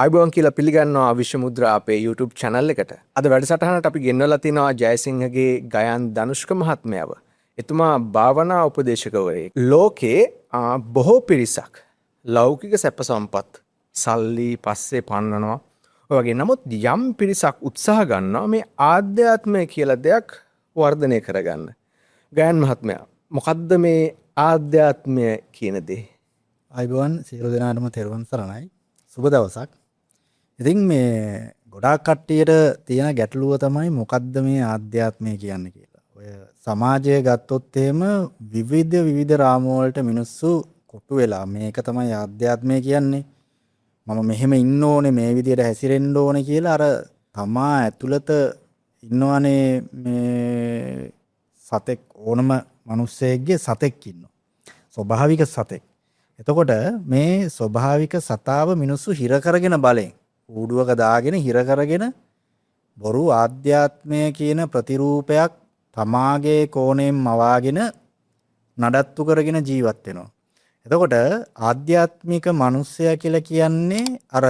ආයිබෝන් කියලා පිළිගන්නවා විශ්ව මුද්‍රා අපේ YouTube channel එකට. අද වැඩසටහනට අපි ගෙන්වලා තිනවා ජයසිංහගේ ගයන් ධනුෂ්ක මහත්මයාව. එතුමා භාවනා උපදේශකවරයෙක්. ලෝකේ බොහෝ පිරිසක් ලෞකික සැප සම්පත් සල්ලි පස්සේ පන්නනවා. ඔය වගේ නමුත් යම් පිරිසක් උත්සාහ ගන්නවා මේ ආධ්‍යාත්මය කියලා දෙයක් වර්ධනය කරගන්න. ගයන් මහත්මයා මොකද්ද මේ ආධ්‍යාත්මය කියන දේ? ආයිබෝන් සියලු දෙනාටම තෙරුවන් සරණයි. සුබ දවසක්. ඉතින් මේ ගොඩාක් කට්ටියට තියෙන ගැටලුව තමයි මොකද්ද මේ ආධ්‍යාත්මය කියන්නේ කියලා. ඔය සමාජය ගත්තොත් එහෙම විවිධ රාමු වලට මිනිස්සු කොටු වෙලා මේක තමයි ආධ්‍යාත්මය කියන්නේ. මම මෙහෙම ඉන්න ඕනේ මේ විදිහට හැසිරෙන්න ඕනේ කියලා අර තමා ඇතුළත ඉන්නවනේ මේ සතෙක් ඕනම මිනිස්සෙක්ගේ සතෙක් ඉන්නවා. ස්වභාවික සතෙක්. එතකොට මේ ස්වභාවික සතාව මිනිස්සු හිර කරගෙන බලෙන් ඌඩුවක දාගෙන හිර කරගෙන බොරු ආධ්‍යාත්මය කියන ප්‍රතිරූපයක් තමාගේ කෝණයෙන් මවාගෙන නඩත්තු කරගෙන ජීවත් වෙනවා. එතකොට ආධ්‍යාත්මික මිනිස්සයා කියලා කියන්නේ අර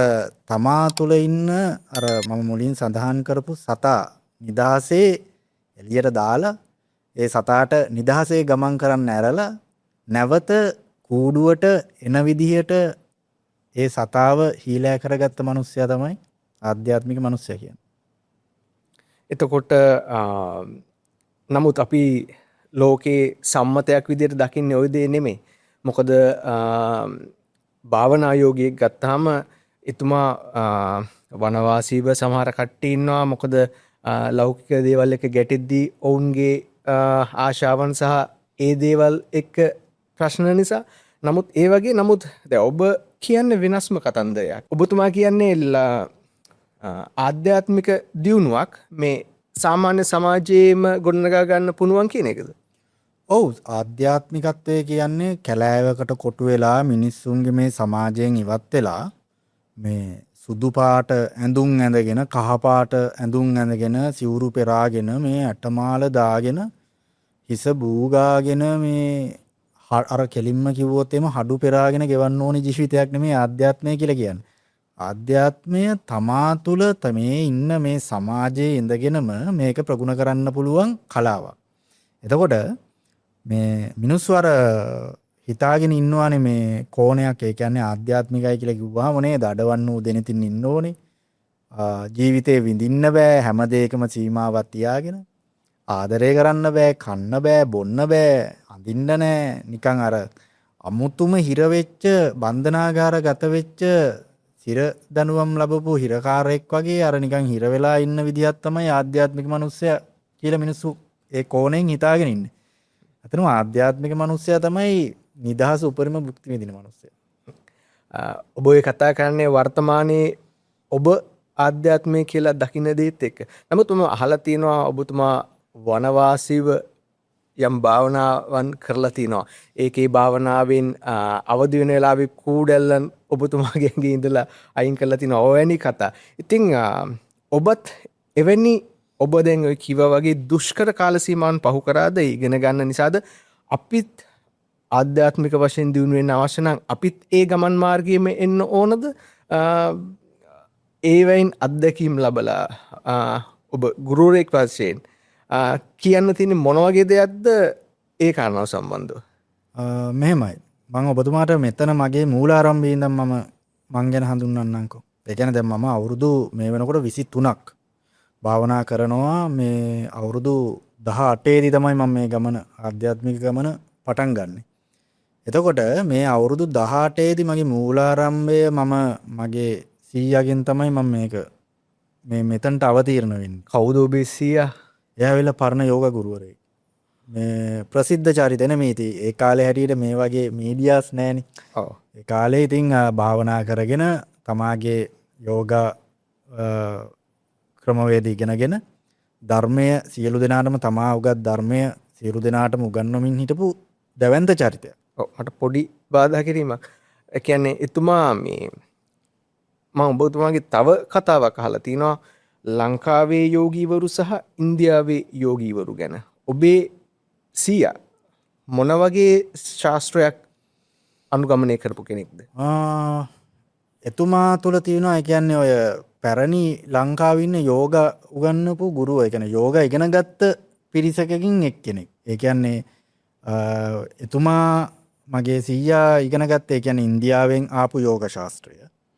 තමා තුළ ඉන්න අර මම මුලින් සඳහන් කරපු සතා නිදහසේ එළියට දාලා ඒ සතාට නිදහසේ ගමන් කරන්න ඇරලා නැවත කූඩුවට එන විදිහට ඒ සතාව හීලෑ කරගත්ත මිනිස්සයා තමයි ආධ්‍යාත්මික මිනිස්සයා කියන්නේ. එතකොට නමුත් අපි ලෝකේ සම්මතයක් විදිහට දකින්නේ ওই දේ නෙමෙයි. මොකද භාවනා යෝගියෙක් ගත්තාම එතුමා වනවාසීව සමහර කට්ටිය ඉන්නවා. මොකද ලෞකික දේවල් එක ගැටෙද්දී ඔවුන්ගේ ආශාවන් සහ ඒ දේවල් එක්ක ප්‍රශ්න නිසා. නමුත් ඒ වගේ නමුත් දැන් ඔබ කියන්නේ වෙනස්ම කතන්දරයක්. ඔබතුමා කියන්නේ ආධ්‍යාත්මික දියුණුවක් මේ සාමාන්‍ය සමාජයේම ගොඩනගා ගන්න පුළුවන් කියන එකද? ඔව්, ආධ්‍යාත්මිකත්වය කියන්නේ කැලෑවකට කොටු වෙලා මිනිස්සුන්ගේ මේ සමාජයෙන් ඉවත් වෙලා මේ සුදු පාට ඇඳුම් ඇඳගෙන කහ පාට ඇඳුම් ඇඳගෙන සිවුරු පෙරාගෙන මේ ඇටමාල දාගෙන හිස බූගාගෙන මේ අර කෙලින්ම කිව්වොත් එම හඩු පෙරාගෙන ගෙවන්න ඕනි ජීවිතයක් නෙමෙයි ආධ්‍යාත්මය කියලා කියන්නේ. ආධ්‍යාත්මය තමා තුළ මේ ඉන්න මේ සමාජයේ ඉඳගෙනම මේක ප්‍රගුණ කරන්න පුළුවන් කලාවක්. එතකොට මේ මිනිස්සු අර හිතාගෙන ඉන්නවානේ මේ කෝණයක්. ඒ කියන්නේ ආධ්‍යාත්මිකයි කියලා කිව්වහම නේද අඩවන්න වූ දෙනිතින් ඉන්න ඕනේ. ජීවිතේ විඳින්න බෑ හැම දෙයකම සීමාවක් තියාගෙන. ආදරය කරන්න බෑ, කන්න බෑ, බොන්න බෑ, අඳින්න නෑ. නිකන් අර අමුතුම හිර වෙච්ච බන්ධනාගාර ගත වෙච්ච හිර දනුවම් ලැබපු හිරකාරයෙක් වගේ අර නිකන් හිර වෙලා ඉන්න විදිහක් තමයි ආධ්‍යාත්මික මිනිස්සයා කියලා මිනිස්සු ඒ කෝණයෙන් හිතාගෙන ඉන්නේ. අතනම ආධ්‍යාත්මික මිනිස්සයා තමයි නිදහස උපරිම භුක්ති විඳින මිනිස්සයා. ඔබ ඔය කතා කරන්නේ වර්තමානයේ ඔබ ආධ්‍යාත්මය කියලා දකින්න දේත් එක්ක. නමුත් මම අහලා තියෙනවා ඔබතුමා වනවාසීව යම් භාවනාවන් කරලා තිනවා. ඒකේ භාවනාවෙන් අවදි වෙන වෙලාවේ කූඩැල්ලන් ඔබතුමාගේ ඉඳලා අයින් කරලා තිනවා. ඔවැනි කතා. ඉතින් ඔබත් එවැනි ඔබ දැන් ඔය කිව්වා වගේ දුෂ්කර කාල සීමාවන් පහු කරාද ඉගෙන ගන්න නිසාද අපිත් ආධ්‍යාත්මික වශයෙන් දියුණු වෙන්න අවශ්‍ය නම් අපිත් ඒ ගමන් මාර්ගයේම එන්න ඕනද? ඒවයින් අත්දැකීම් ලැබලා ඔබ ගුරුවරයෙක් වශයෙන් කියන්න තියෙන මොන වගේ දෙයක්ද ඒ කාරණාව සම්බන්ධව? මෙහෙමයි. මම ඔබතුමාට මෙතන මගේ මූලාරම්භයේ ඉඳන් මං ගැන හඳුන්වන්නම්කෝ. ඒ කියන්නේ දැන් මම අවුරුදු මේ වෙනකොට 23ක් භාවනා කරනවා. මේ අවුරුදු 18 දී තමයි මම මේ ගමන ආධ්‍යාත්මික ගමන පටන් ගන්නෙ. එතකොට මේ අවුරුදු 18 දී මගේ මූලාරම්භය මම මගේ සීයාගෙන් තමයි මම මේක මෙතනට අවතීර්ණ වෙන්නේ. කවුද ඔබේ සීයා? එයා වෙලා පරණ යෝග ගුරුවරයෙක්. මේ ප්‍රසිද්ධ චරිත නෙමෙයි. ඒ කාලේ හැටියට මේ වගේ මීඩියාස් නැහැනේ. ඔව්. ඒ කාලේ ඉතින් භාවනා කරගෙන තමාගේ යෝගා ක්‍රමවේද ඉගෙනගෙන ධර්මය සියලු දෙනාටම තමා උගත් ධර්මය සියලු දෙනාටම උගන්වමින් හිටපු දැවැන්ත චරිතයක්. ඔව්. මට පොඩි බාධා කිරීමක්. ඒ කියන්නේ එතුමා මේ මම ඔබතුමාගේ තව කතාවක් අහලා තිනවා ලංකාවේ යෝගීවරු සහ ඉන්දියාවේ යෝගීවරු ගැන. ඔබේ සීයා මොන වගේ ශාස්ත්‍රයක් අනුගමනය කරපු කෙනෙක්ද? එතුමා තුළ තියෙනවා ඒ කියන්නේ ඔය පැරණි ලංකාවේ ඉන්න යෝග උගන්වපු ගුරුවෝ ඒ කියන්නේ යෝග ඉගෙන ගත්ත පිරිසකකින් එක්කෙනෙක්. ඒ කියන්නේ එතුමා මගේ සීයා ඉගෙන ගත්තේ ඒ කියන්නේ ඉන්දියාවෙන් ආපු යෝග ශාස්ත්‍රය.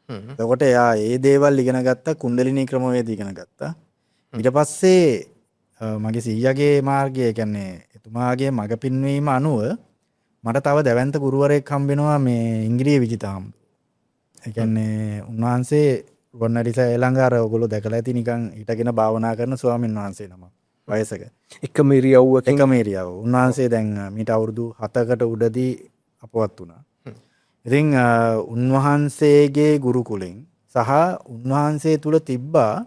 එතකොට එයා ඒ දේවල් ඉගෙන ගත්තා කුණ්ඩලිනී ක්‍රමවේද ඉගෙන ගත්තා. ඊට පස්සේ මගේ සීයාගේ මාර්ගය ඒ කියන්නේ එතුමාගේ මඟ පින්වීම අනුව මට තව දැවැන්ත ගුරුවරයෙක් හම්බ වෙනවා මේ ඉංග්‍රීසි විජිතාම්. ඒ කියන්නේ උන්වහන්සේ රුවන්වැලිසෑය ළඟ අර ඔයගොල්ලෝ දැකලා ඇති නිකන් හිටගෙන භාවනා කරන ස්වාමීන් වහන්සේ නමක්. වයසක. එකම ඉරියව්වකින් එකම ඉරියව්ව. උන්වහන්සේ දැන් මීට අවුරුදු 7කට උඩදී අපවත් වුණා. ඉතින් උන්වහන්සේගේ ගුරුකුලෙන් සහ උන්වහන්සේ තුල තිබ්බා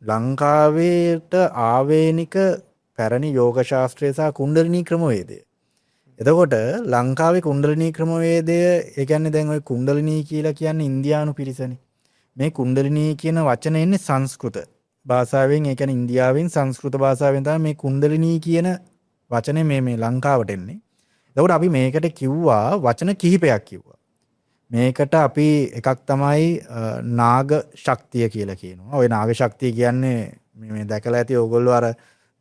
ලංකාවේට ආවේනික පැරණි යෝග ශාස්ත්‍රය සහ කුණ්ඩලිනී ක්‍රමවේදය. එතකොට ලංකාවේ කුණ්ඩලිනී ක්‍රමවේදය ඒ කියන්නේ දැන් ওই කුණ්ඩලිනී කියලා කියන්නේ ඉන්දියානු පිරිසනේ. මේ කුණ්ඩලිනී කියන වචනේ එන්නේ සංස්කෘත භාෂාවෙන් ඒ කියන්නේ ඉන්දියාවෙන් සංස්කෘත භාෂාවෙන් තමයි මේ කුණ්ඩලිනී කියන වචනේ මේ ලංකාවට එන්නේ. එතකොට අපි මේකට කිව්වා වචන කිහිපයක් කිව්වා. මේකට අපි එකක් තමයි නාග ශක්තිය කියලා කියනවා. ওই නාග ශක්තිය කියන්නේ මේ දැකලා ඇති ඕගොල්ලෝ අර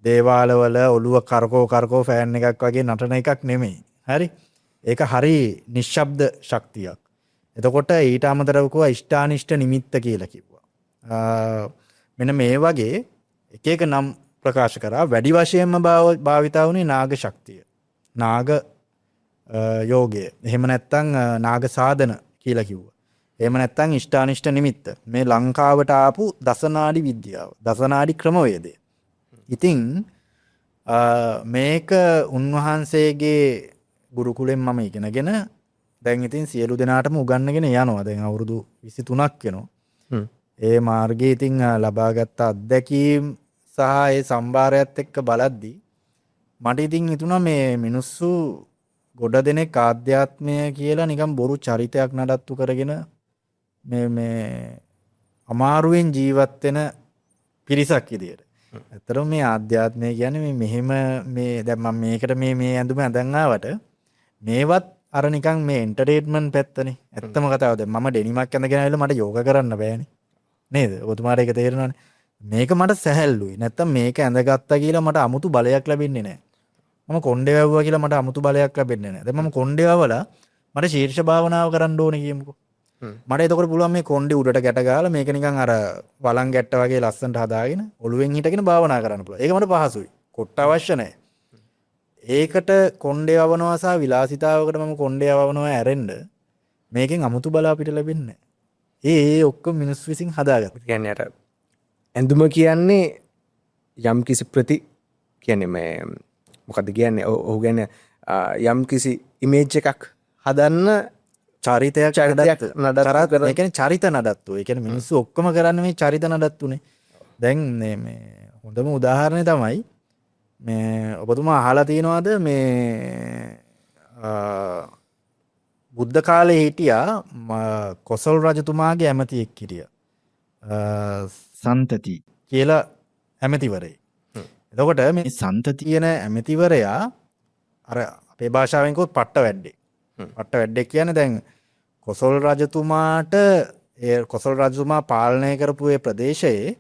දේවාලවල ඔළුව කරකෝ ෆෑන් එකක් වගේ නටන එකක් නෙමෙයි. හරි? ඒක හරි නිශ්ශබ්ද ශක්තියක්. එතකොට ඊට අමතරව කිව්වා ඉෂ්ඨානිෂ්ඨ නිමිත්ත කියලා කිව්වා. මෙන්න මේ වගේ එක එක නම් ප්‍රකාශ කරා වැඩි වශයෙන්ම භාවිතා වුණේ නාග ශක්තිය. නාග යෝගය. එහෙම නැත්නම් නාග සාධන කියලා කිව්වා. එහෙම නැත්නම් ඉෂ්ඨානිෂ්ඨ නිමිත්ත. මේ ලංකාවට ආපු දසනාඩි විද්‍යාව. දසනාඩි ක්‍රමවේදය. ඉතින් මේක උන්වහන්සේගේ ගුරුකුලෙන් මම ඉගෙනගෙන දැන් ඉතින් සියලු දෙනාටම උගන්වගෙන යනවා. දැන් අවුරුදු 23ක් වෙනවා. ඒ මාර්ගයේ ඉතින් ලබාගත් අත්දැකීම් සහ ඒ සම්භාරයත් එක්ක බලද්දී මට ඉතින් හිතුණා මේ මිනිස්සු ගොඩ දෙනෙක් ආධ්‍යාත්මය කියලා නිකන් බොරු චරිතයක් නඩත්තු කරගෙන මේ අමාරුවෙන් ජීවත් වෙන පිරිසක් විදියට. ඇත්තටම මේ ආධ්‍යාත්මය කියන්නේ මෙහෙම මේ දැන් මම මේකට මේ ඇඳුම ඇඳන් ආවට මේවත් අර නිකන් මේ එන්ටර්ටේන්මන්ට් පැත්තනේ. ඇත්තම කතාව දැන් මම ඩෙනිමක් ඇඳගෙන ආවිල්ලා මට යෝගා කරන්න බෑනේ. නේද? ඔබතුමාට ඒක තේරෙනවනේ. මේක මට සැහැල්ලුයි. නැත්තම් මේක ඇඳගත්තා කියලා මට 아무තු බලයක් ලැබෙන්නේ නැහැ. මම කොණ්ඩේ වැවුවා කියලා මට 아무තු බලයක් ලැබෙන්නේ නැහැ. දැන් මම කොණ්ඩේ වැවලා මට ශීර්ෂ භාවනාව කරන්න ඕනේ කියමුකෝ. මට එතකොට පුළුවන් මේ කොණ්ඩේ උඩට ගැට ගහලා මේක නිකන් අර වලං ගැට්ට වගේ ලස්සනට හදාගෙන ඔළුවෙන් හිටගෙන භාවනා කරන්න පුළුවන්. ඒක මට පහසුයි. කොට්ට අවශ්‍ය නැහැ. ඒකට කොණ්ඩේ වවනවා සහ විලාසිතාවකට මම කොණ්ඩේ වවනවා ඇරෙන්න මේකෙන් 아무තු බල අපිට ලැබෙන්නේ නැහැ. ඒ ඔක්කොම මිනිස් විසින් හදාගත්තා. කියන්නේ අර ඇඳුම කියන්නේ යම් කිසි කියන්නේ මේ මොකද්ද කියන්නේ ඔහු කියන්නේ යම් කිසි ඉමේජ් එකක් හදන්න චරිතයක් නඩත්තු කරන. ඒ කියන්නේ චරිත නඩත්තු. ඒ කියන්නේ මිනිස්සු ඔක්කොම කරන්නේ මේ චරිත නඩත්තුනේ. දැන් මේ හොඳම උදාහරණය තමයි මේ ඔබතුමා අහලා තියෙනවද මේ බුද්ධ කාලේ හිටියා කොසල් රජතුමාගේ ඇමතියෙක් හිටියා. සන්තති කියලා ඇමතිවරයෙක්. එතකොට මේ සන්තති කියන ඇමතිවරයා අර අපේ භාෂාවෙන් කිව්වොත් පට්ට වැඩේ. පට්ට වැඩේ කියන්නේ දැන් කොසල් රජතුමාට ඒ කොසල් රජතුමා පාලනය කරපු ඒ ප්‍රදේශයේ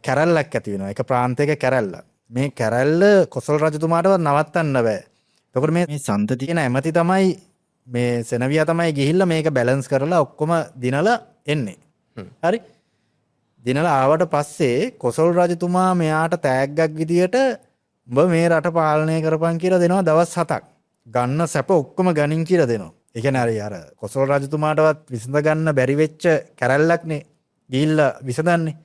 කැරැල්ලක් ඇති වෙනවා. ඒක ප්‍රාන්තයක කැරැල්ල. මේ කැරැල්ල කොසල් රජතුමාටවත් නවත්තන්න බෑ. එතකොට මේ සන්තති කියන ඇමති තමයි මේ සෙනවියා තමයි ගිහිල්ලා මේක බැලන්ස් කරලා ඔක්කොම දිනලා එන්නේ. හරි? දිනලා ආවට පස්සේ කොසල් රජතුමා මෙයාට තෑග්ගක් විදියට උඹ මේ රට පාලනය කරපන් කියලා දෙනවා දවස් 7ක්. ගන්න සැප ඔක්කොම ගනින් කියලා දෙනවා. ඒ කියන්නේ අර කොසල් රජතුමාටවත් විසඳ ගන්න බැරි වෙච්ච කැරැල්ලක්නේ ගිහිල්ලා විසඳන්නේ.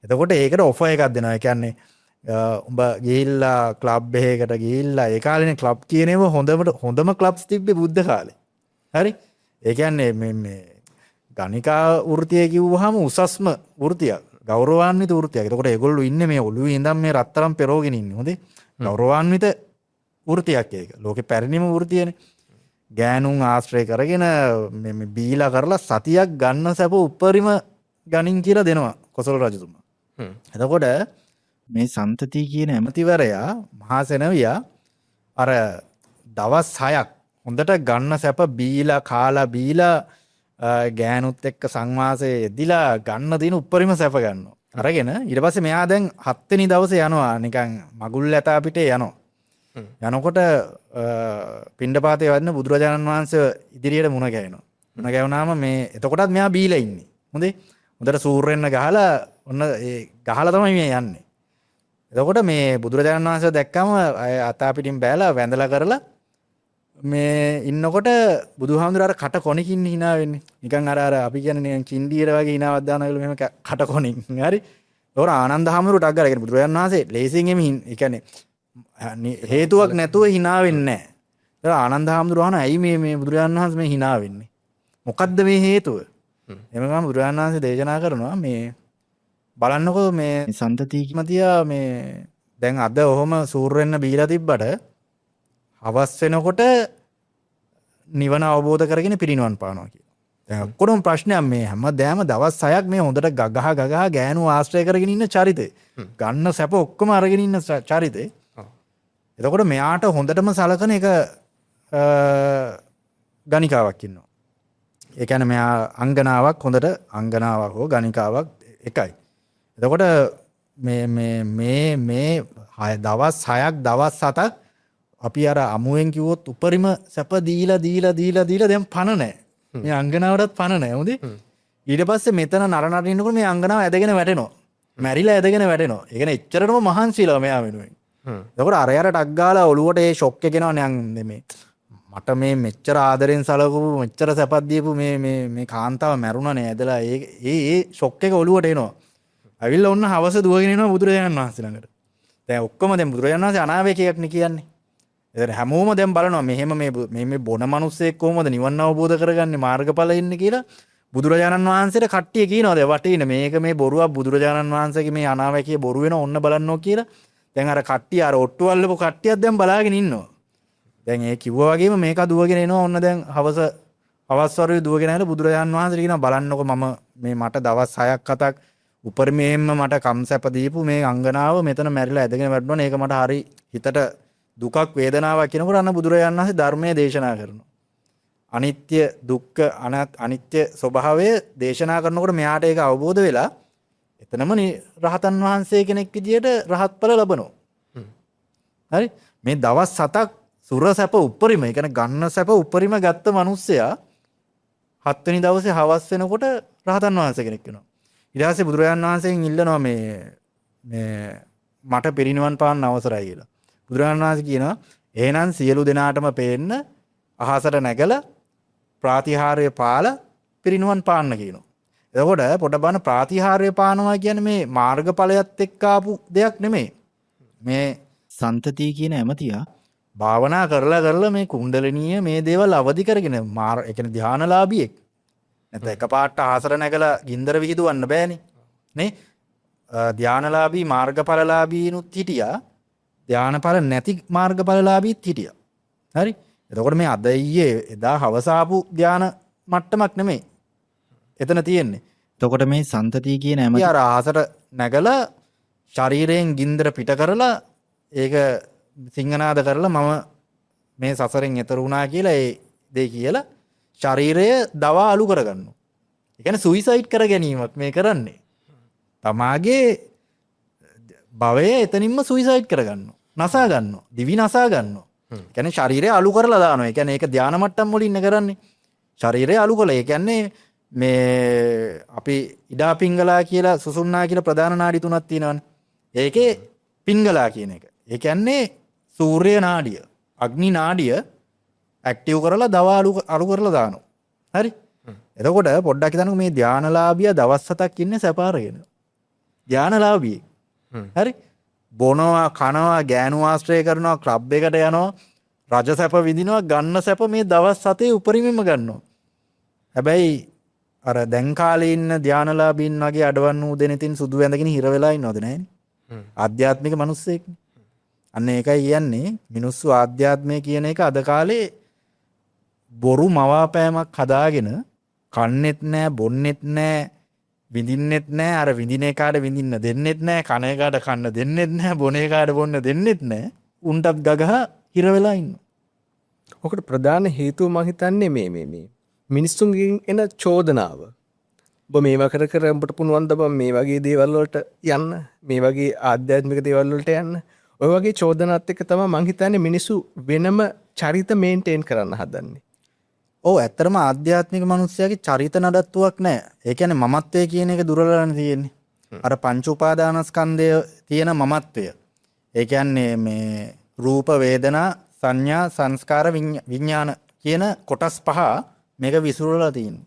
එතකොට ඒකට ඔෆර් එකක් දෙනවා. ඒ කියන්නේ උඹ ගිහිල්ලා ක්ලබ් එකකට ගිහිල්ලා ඒ කාලේනේ ක්ලබ් කියනේම හොඳම ක්ලබ්ස් තිබ්බේ බුද්ධ කාලේ. හරි? ඒ කියන්නේ මේ ගණිකා වෘත්තිය කිව්වහම උසස්ම වෘත්තියක්. ගෞරවාන්විත වෘත්තියක්. එතකොට ඒගොල්ලෝ ඉන්නේ මේ ඔළුවේ ඉඳන් මේ රත්තරන් පෙරෝගෙන ඉන්නේ. හොඳේ. ගෞරවාන්විත වෘත්තියක් ඒක. ලෝකේ පැරණිම වෘත්තියනේ. ගෑනුන් ආශ්‍රය කරගෙන මේ බීලා කරලා සතියක් ගන්න සැප උපරිම ගණින් කියලා දෙනවා කොසල් රජතුමා. එතකොට මේ සන්තති කියන ඇමතිවරයා මහා සෙනවියා අර දවස් 6ක් හොඳට ගන්න සැප බීලා කාලා බීලා ගෑනුත් එක්ක සංවාසය යෙදිලා ගන්න දින උපරිම සැප ගන්නවා. අරගෙන ඊට පස්සේ මෙයා දැන් 7 වෙනි දවසේ යනවා නිකන් මගුල් ඇතා පිටේ යනවා. යනකොට පිණ්ඩපාතේ වදින බුදුරජාණන් වහන්සේ ඉදිරියට මුණ ගැහෙනවා. මුණ ගැහුණාම මේ එතකොටත් මෙයා බීලා ඉන්නේ. හොඳේ. හොඳට සූර්යෙන්න ගහලා ඔන්න ඒ ගහලා තමයි මේ යන්නේ. එතකොට මේ බුදුරජාණන් වහන්සේ දැක්කම අතා පිටින් බෑලා වැඳලා කරලා මේ ඉන්නකොට බුදුහාමුදුර අර කට කොණකින් hina වෙන්නේ. නිකන් අර අපි කියන්නේ නිකන් කින්ඩියර වගේ hinaවක් දානවා කියලා මෙහෙම කට කොණින්. හරි. ඒතකොට ආනන්ද හාමුදුරුවෝ ටක් ගාලා කියන්නේ බුදුරජාණන් වහන්සේ ලේසියෙන් එමෙ ඒ කියන්නේ හේතුවක් නැතුව hina වෙන්නේ නැහැ. ඒතකොට ආනන්ද හාමුදුරුවෝ අහනවා ඇයි මේ බුදුරජාණන් වහන්සේ මේ hina වෙන්නේ? මොකද්ද මේ හේතුව? එමෙ ගම බුදුරජාණන් වහන්සේ දේශනා කරනවා මේ බලන්නකෝ මේ සන්තතිකිමතියා මේ දැන් අද ඔහොම සූර් වෙන්න බීලා තිබ්බට හවස් වෙනකොට නිවන අවබෝධ කරගෙන පිරිනිවන් පානවා කියලා. දැන් ඔක්කොම ප්‍රශ්නයක් මේ හැමදාම දවස් 6ක් මේ හොඳට ගගහ ගෑනු ආශ්‍රය කරගෙන ඉන්න චරිතේ. ගන්න සැප ඔක්කොම අරගෙන ඉන්න චරිතේ. එතකොට මෙයාට හොඳටම සලකන එක ගණිකාවක් ඉන්නවා. ඒ කියන්නේ මෙයා අංගනාවක් හොඳට අංගනාවක් හෝ ගණිකාවක් එකයි. එතකොට මේ දවස් 6ක් දවස් 7ක් අපි අර අමුවෙන් කිව්වොත් උපරිම සැප දීලා දැන් පණ නැහැ. මේ අංගනාවටත් පණ නැහැ. හොඳේ. ඊට පස්සේ මෙතන නරනට ඉන්නකොට මේ අංගනාව ඇදගෙන වැටෙනවා. මැරිලා ඇදගෙන වැටෙනවා. ඒ කියන්නේ එච්චරටම මහන්සිලා මෙයා වෙනුවෙන්. එතකොට අරයට ටක් ගාලා ඔලුවට ඒ ෂොක් එක එනවා නෑ මේ මට මේ මෙච්චර ආදරෙන් සලකපු මෙච්චර සැපක් දීපු මේ කාන්තාව මැරුණානේ ඇදලා ඒ ෂොක් එක ඔලුවට එනවා. ඇවිල්ලා ඔන්න හවස දුවගෙන එනවා බුදුරජාණන් වහන්සේ ළඟට. දැන් ඔක්කොම දැන් බුදුරජාණන් වහන්සේ අනාවේකයක් නේ කියන්නේ. එතන හැමෝම දැන් බලනවා මෙහෙම මේ බොන මිනිස්සෙක් කොහොමද නිවන් අවබෝධ කරගන්නේ මාර්ගඵල ඉන්නේ කියලා බුදුරජාණන් වහන්සේට කට්ටිය කියනවා දැන් වටේන මේක මේ බොරුවක් බුදුරජාණන් වහන්සේගේ මේ අනාවේකයේ බොරු වෙන ඔන්න බලන්නෝ කියලා. දැන් අර කට්ටිය අර ඔට්ටු වල්ලපු කට්ටියක් දැන් බලාගෙන ඉන්නවා. දැන් ඒ කිව්වා වගේම මේක දුවගෙන එනවා ඔන්න දැන් හවස් වරුවේ දුවගෙන ආලා බුදුරජාණන් වහන්සේට කියනවා බලන්නකො මම මේ මට දවස් 6ක් 7ක් උපරිමයෙන්ම මට කම්සැප දීපු මේ අංගනාව මෙතන මැරිලා ඇදගෙන වැටුණා. ඒක මට හරි හිතට දුකක් වේදනාවක් කියනකොට අන්න බුදුරජාණන් වහන්සේ ධර්මයේ දේශනා කරනවා. අනිත්‍ය දුක්ඛ අනිත්‍ය ස්වභාවය දේශනා කරනකොට මෙයාට ඒක අවබෝධ වෙලා එතනම රහතන් වහන්සේ කෙනෙක් විදියට රහත්ඵල ලබනවා. හරි මේ දවස් 7ක් සුර සැප උපරිම ඒ කියන්නේ ගන්න සැප උපරිම ගත්ත මිනිස්සයා 7 වෙනි දවසේ හවස් වෙනකොට රහතන් වහන්සේ කෙනෙක් වෙනවා. ඊට පස්සේ බුදුරජාණන් වහන්සේගෙන් ඉල්ලනවා මේ මට පිරිනිවන් පාන්න අවසරයි කියලා. බුදුරජාණන් වහන්සේ කියනවා එහෙනම් සියලු දෙනාටම පේන්න අහසට නැගලා ප්‍රාතිහාර්ය පාලා පිරිනිවන් පාන්න කියනවා. එතකොට පොඩ බලන්න ප්‍රාතිහාර්ය පානවා කියන්නේ මේ මාර්ගඵලයත් එක්ක ආපු දෙයක් නෙමෙයි. මේ සන්තතිය කියන ඇමතියා භාවනා කරලා මේ කුණ්ඩලිනීය මේ දේවල් අවදි කරගෙන ඒ කියන්නේ ධානලාභියෙක්. නැත්නම් එකපාරට අහසට නැගලා ගින්දර විහිදුවන්න බෑනේ. නේ? ධානලාභී මාර්ගඵලලාභීනුත් හිටියා. ධානඵල නැති මාර්ගඵලලාභීත් හිටියා. හරි? එතකොට මේ අද ඊයේ එදා හවස ආපු ධාන මට්ටමක් නෙමෙයි. එතන තියෙන්නේ. එතකොට මේ සන්තතිය කියන ඇමතිය අර අහසට නැගලා ශරීරයෙන් ගින්දර පිට කරලා ඒක සිංහනාද කරලා මම මේ සසරෙන් එතර වුණා කියලා ඒ දේ කියලා ශරීරය දවා අලු කරගන්නවා. ඒ කියන්නේ සුයිසයිඩ් කර ගැනීමක් මේ කරන්නේ. තමාගේ භවය එතනින්ම සුයිසයිඩ් කරගන්නවා. නසා ගන්නවා. දිවි නසා ගන්නවා. ඒ කියන්නේ ශරීරය අලු කරලා දානවා. ඒ කියන්නේ ඒක ධානා මට්ටම් වලින් ඉන්න කරන්නේ. ශරීරය අලු කළා. ඒ කියන්නේ මේ අපි ඉඩා පිංගලා කියලා සුසුම්නා කියලා ප්‍රධාන නාඩි තුනක් තියෙනවානේ. ඒකේ පිංගලා කියන එක. ඒ කියන්නේ සූර්ය නාඩිය, අග්නි නාඩිය ඇක්ටිව් කරලා දවා අලු කරලා දානවා. හරි? එතකොට පොඩ්ඩක් හිතන්නකෝ මේ ධානලාභියා දවස් 7ක් ඉන්නේ සැපාරගෙන. ධානලාභියෙක්. හරි? බොනවා, කනවා, ගෑනු ආශ්‍රය කරනවා, ක්ලබ් එකට යනවා, රජ සැප විඳිනවා, ගන්න සැප මේ දවස් 7 උපරිමෙම ගන්නවා. හැබැයි අර දැන් කාලේ ඉන්න ධානලාභීන් වගේ අඩවන් වූ දෙනෙතින් සුදු වැඳගෙන හිර වෙලා ඉන්නවද නැහැනේ? ආධ්‍යාත්මික මිනිස්සෙක්. අන්න ඒකයි කියන්නේ මිනිස්සු ආධ්‍යාත්මය කියන එක අද කාලේ බොරු මවාපෑමක් හදාගෙන කන්නෙත් නෑ, බොන්නෙත් නෑ, විඳින්නෙත් නෑ, අර විඳින එකාට විඳින්න දෙන්නෙත් නෑ, කන එකාට කන්න දෙන්නෙත් නෑ, බොන එකාට බොන්න දෙන්නෙත් නෑ. උන්ටත් ගගහ හිර වෙලා ඉන්නවා. ඔකට ප්‍රධාන හේතුව මම හිතන්නේ මේ මිනිස්සුන්ගෙන් එන චෝදනාව ඔබ මේවා කර කර උඹට පුළුවන් ද බං මේ වගේ දේවල් වලට යන්න මේ වගේ ආධ්‍යාත්මික දේවල් වලට යන්න ඔය වගේ චෝදනාත් එක්ක තමයි මං හිතන්නේ මිනිස්සු වෙනම චරිත මේන්ටේන් කරන්න හදන්නේ. ඔව් ඇත්තටම ආධ්‍යාත්මික මිනිස්සයාගේ චරිත නඩත්තුවක් නැහැ. ඒ කියන්නේ මමත්වය කියන එක දුර්වලවන්නේ තියෙන්නේ. අර පංච උපාදානස්කන්ධය තියෙන මමත්වය. ඒ කියන්නේ මේ රූප වේදනා සංඥා සංස්කාර විඥාන කියන කොටස් පහ මේක විසිරලා තියෙනවා.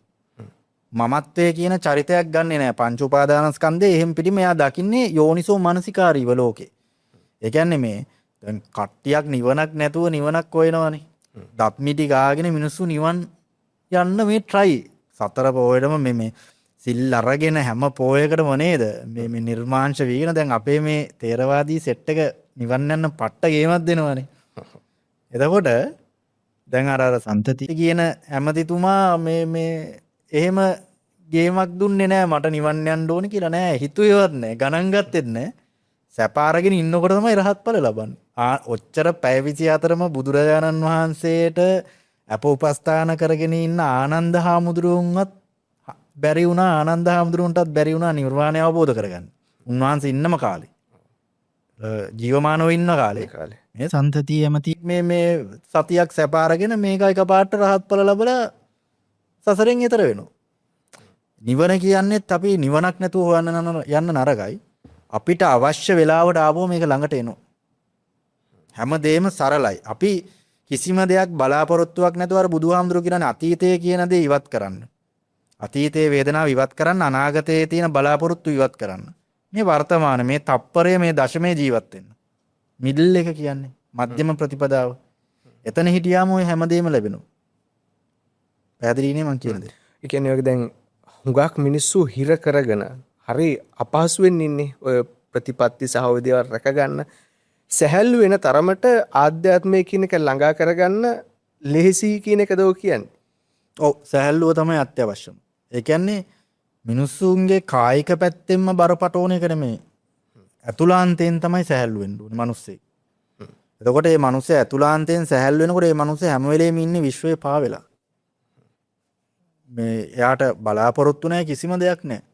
මමත්වයේ කියන චරිතයක් ගන්නෙ නෑ පංච උපාදානස්කන්ධේ. එහෙම් පිටිම එයා දකින්නේ යෝනිසෝ මනසිකාරීව ලෝකේ. ඒ කියන්නේ මේ දැන් කට්ටියක් නිවනක් නැතුව නිවනක් හොයනවනේ. දත් මිටි ගාගෙන මිනිස්සු නිවන් යන්න මේ try සතර පොයේටම මේ සිල් අරගෙන හැම පොයකටම නේද මේ නිර්මාංශ වීගෙන දැන් අපේ මේ තේරවාදී සෙට් එක නිවන් යන්න පට්ට ගේමක් දෙනවනේ. එතකොට දැන් අර සන්තති කියන ඇමතිතුමා මේ එහෙම ගේමක් දුන්නේ නෑ මට නිවන් යන්න ඕනේ කියලා නෑ හිතුවේවත් නෑ ගණන් ගත්තෙත් නෑ සැප අරගෙන ඉන්නකොට තමයි රහත් ඵල ලබන්නේ. ඔච්චර පැය 24ම බුදුරජාණන් වහන්සේට අප උපස්ථාන කරගෙන ඉන්න ආනන්ද හාමුදුරුවන්වත් බැරි වුණා ආනන්ද හාමුදුරුවන්ටත් බැරි වුණා නිර්වාණය අවබෝධ කරගන්න. උන්වහන්සේ ඉන්නම කාලේ ජීවමානව ඉන්න කාලේ මේ සන්තතිය ඇමති මේ සතියක් සැප අරගෙන මේක එකපාරට රහත් ඵල ලැබලා සසරෙන් එතර වෙනවා. නිවන කියන්නේත් අපි නිවනක් නැතුව හොයන්න යන්න නරකයි. අපිට අවශ්‍ය වෙලාවට ආවෝ මේක ළඟට එනවා. හැමදේම සරලයි. අපි කිසිම දෙයක් බලාපොරොත්තුවක් නැතුව අර බුදුහාමුදුරුවෝ කියන්නේ අතීතයේ කියන දේ ඉවත් කරන්න. අතීතයේ වේදනාව ඉවත් කරන්න, අනාගතයේ තියෙන බලාපොරොත්තු ඉවත් කරන්න. මේ වර්තමාන මේ තප්පරය මේ දශමයේ ජීවත් වෙන්න. මිඩල් එක කියන්නේ මධ්‍යම ප්‍රතිපදාව. එතන හිටියාම ඔය හැමදේම ලැබෙනවා. පැහැදිලිනේ මං කියන දේ. ඒ කියන්නේ ඔය දැන් හුඟක් මිනිස්සු හිර කරගෙන හරි අපහසුවෙන් ඉන්නේ ඔය ප්‍රතිපත්ති සහ ඔය දේවල් රැකගන්න. සැහැල්ලු වෙන තරමට ආධ්‍යාත්මය කියන එක ළඟා කරගන්න ලෙහෙසි කියන එකද ඔය කියන්නේ. ඔව් සැහැල්ලුව තමයි අත්‍යවශ්‍යම. ඒ කියන්නේ මිනිස්සුන්ගේ කායික පැත්තෙන්ම බරපතෝන එක නෙමෙයි. අතුලාන්තයෙන් තමයි සැහැල්ලු වෙන්න ඕනේ මිනිස්සෙක්. එතකොට මේ මිනිස්සයා අතුලාන්තයෙන් සැහැල්ලු වෙනකොට මේ මිනිස්සයා හැම වෙලේම ඉන්නේ විශ්වයේ පාවෙලා. මේ එයාට බලාපොරොත්තු නැහැ කිසිම දෙයක් නැහැ.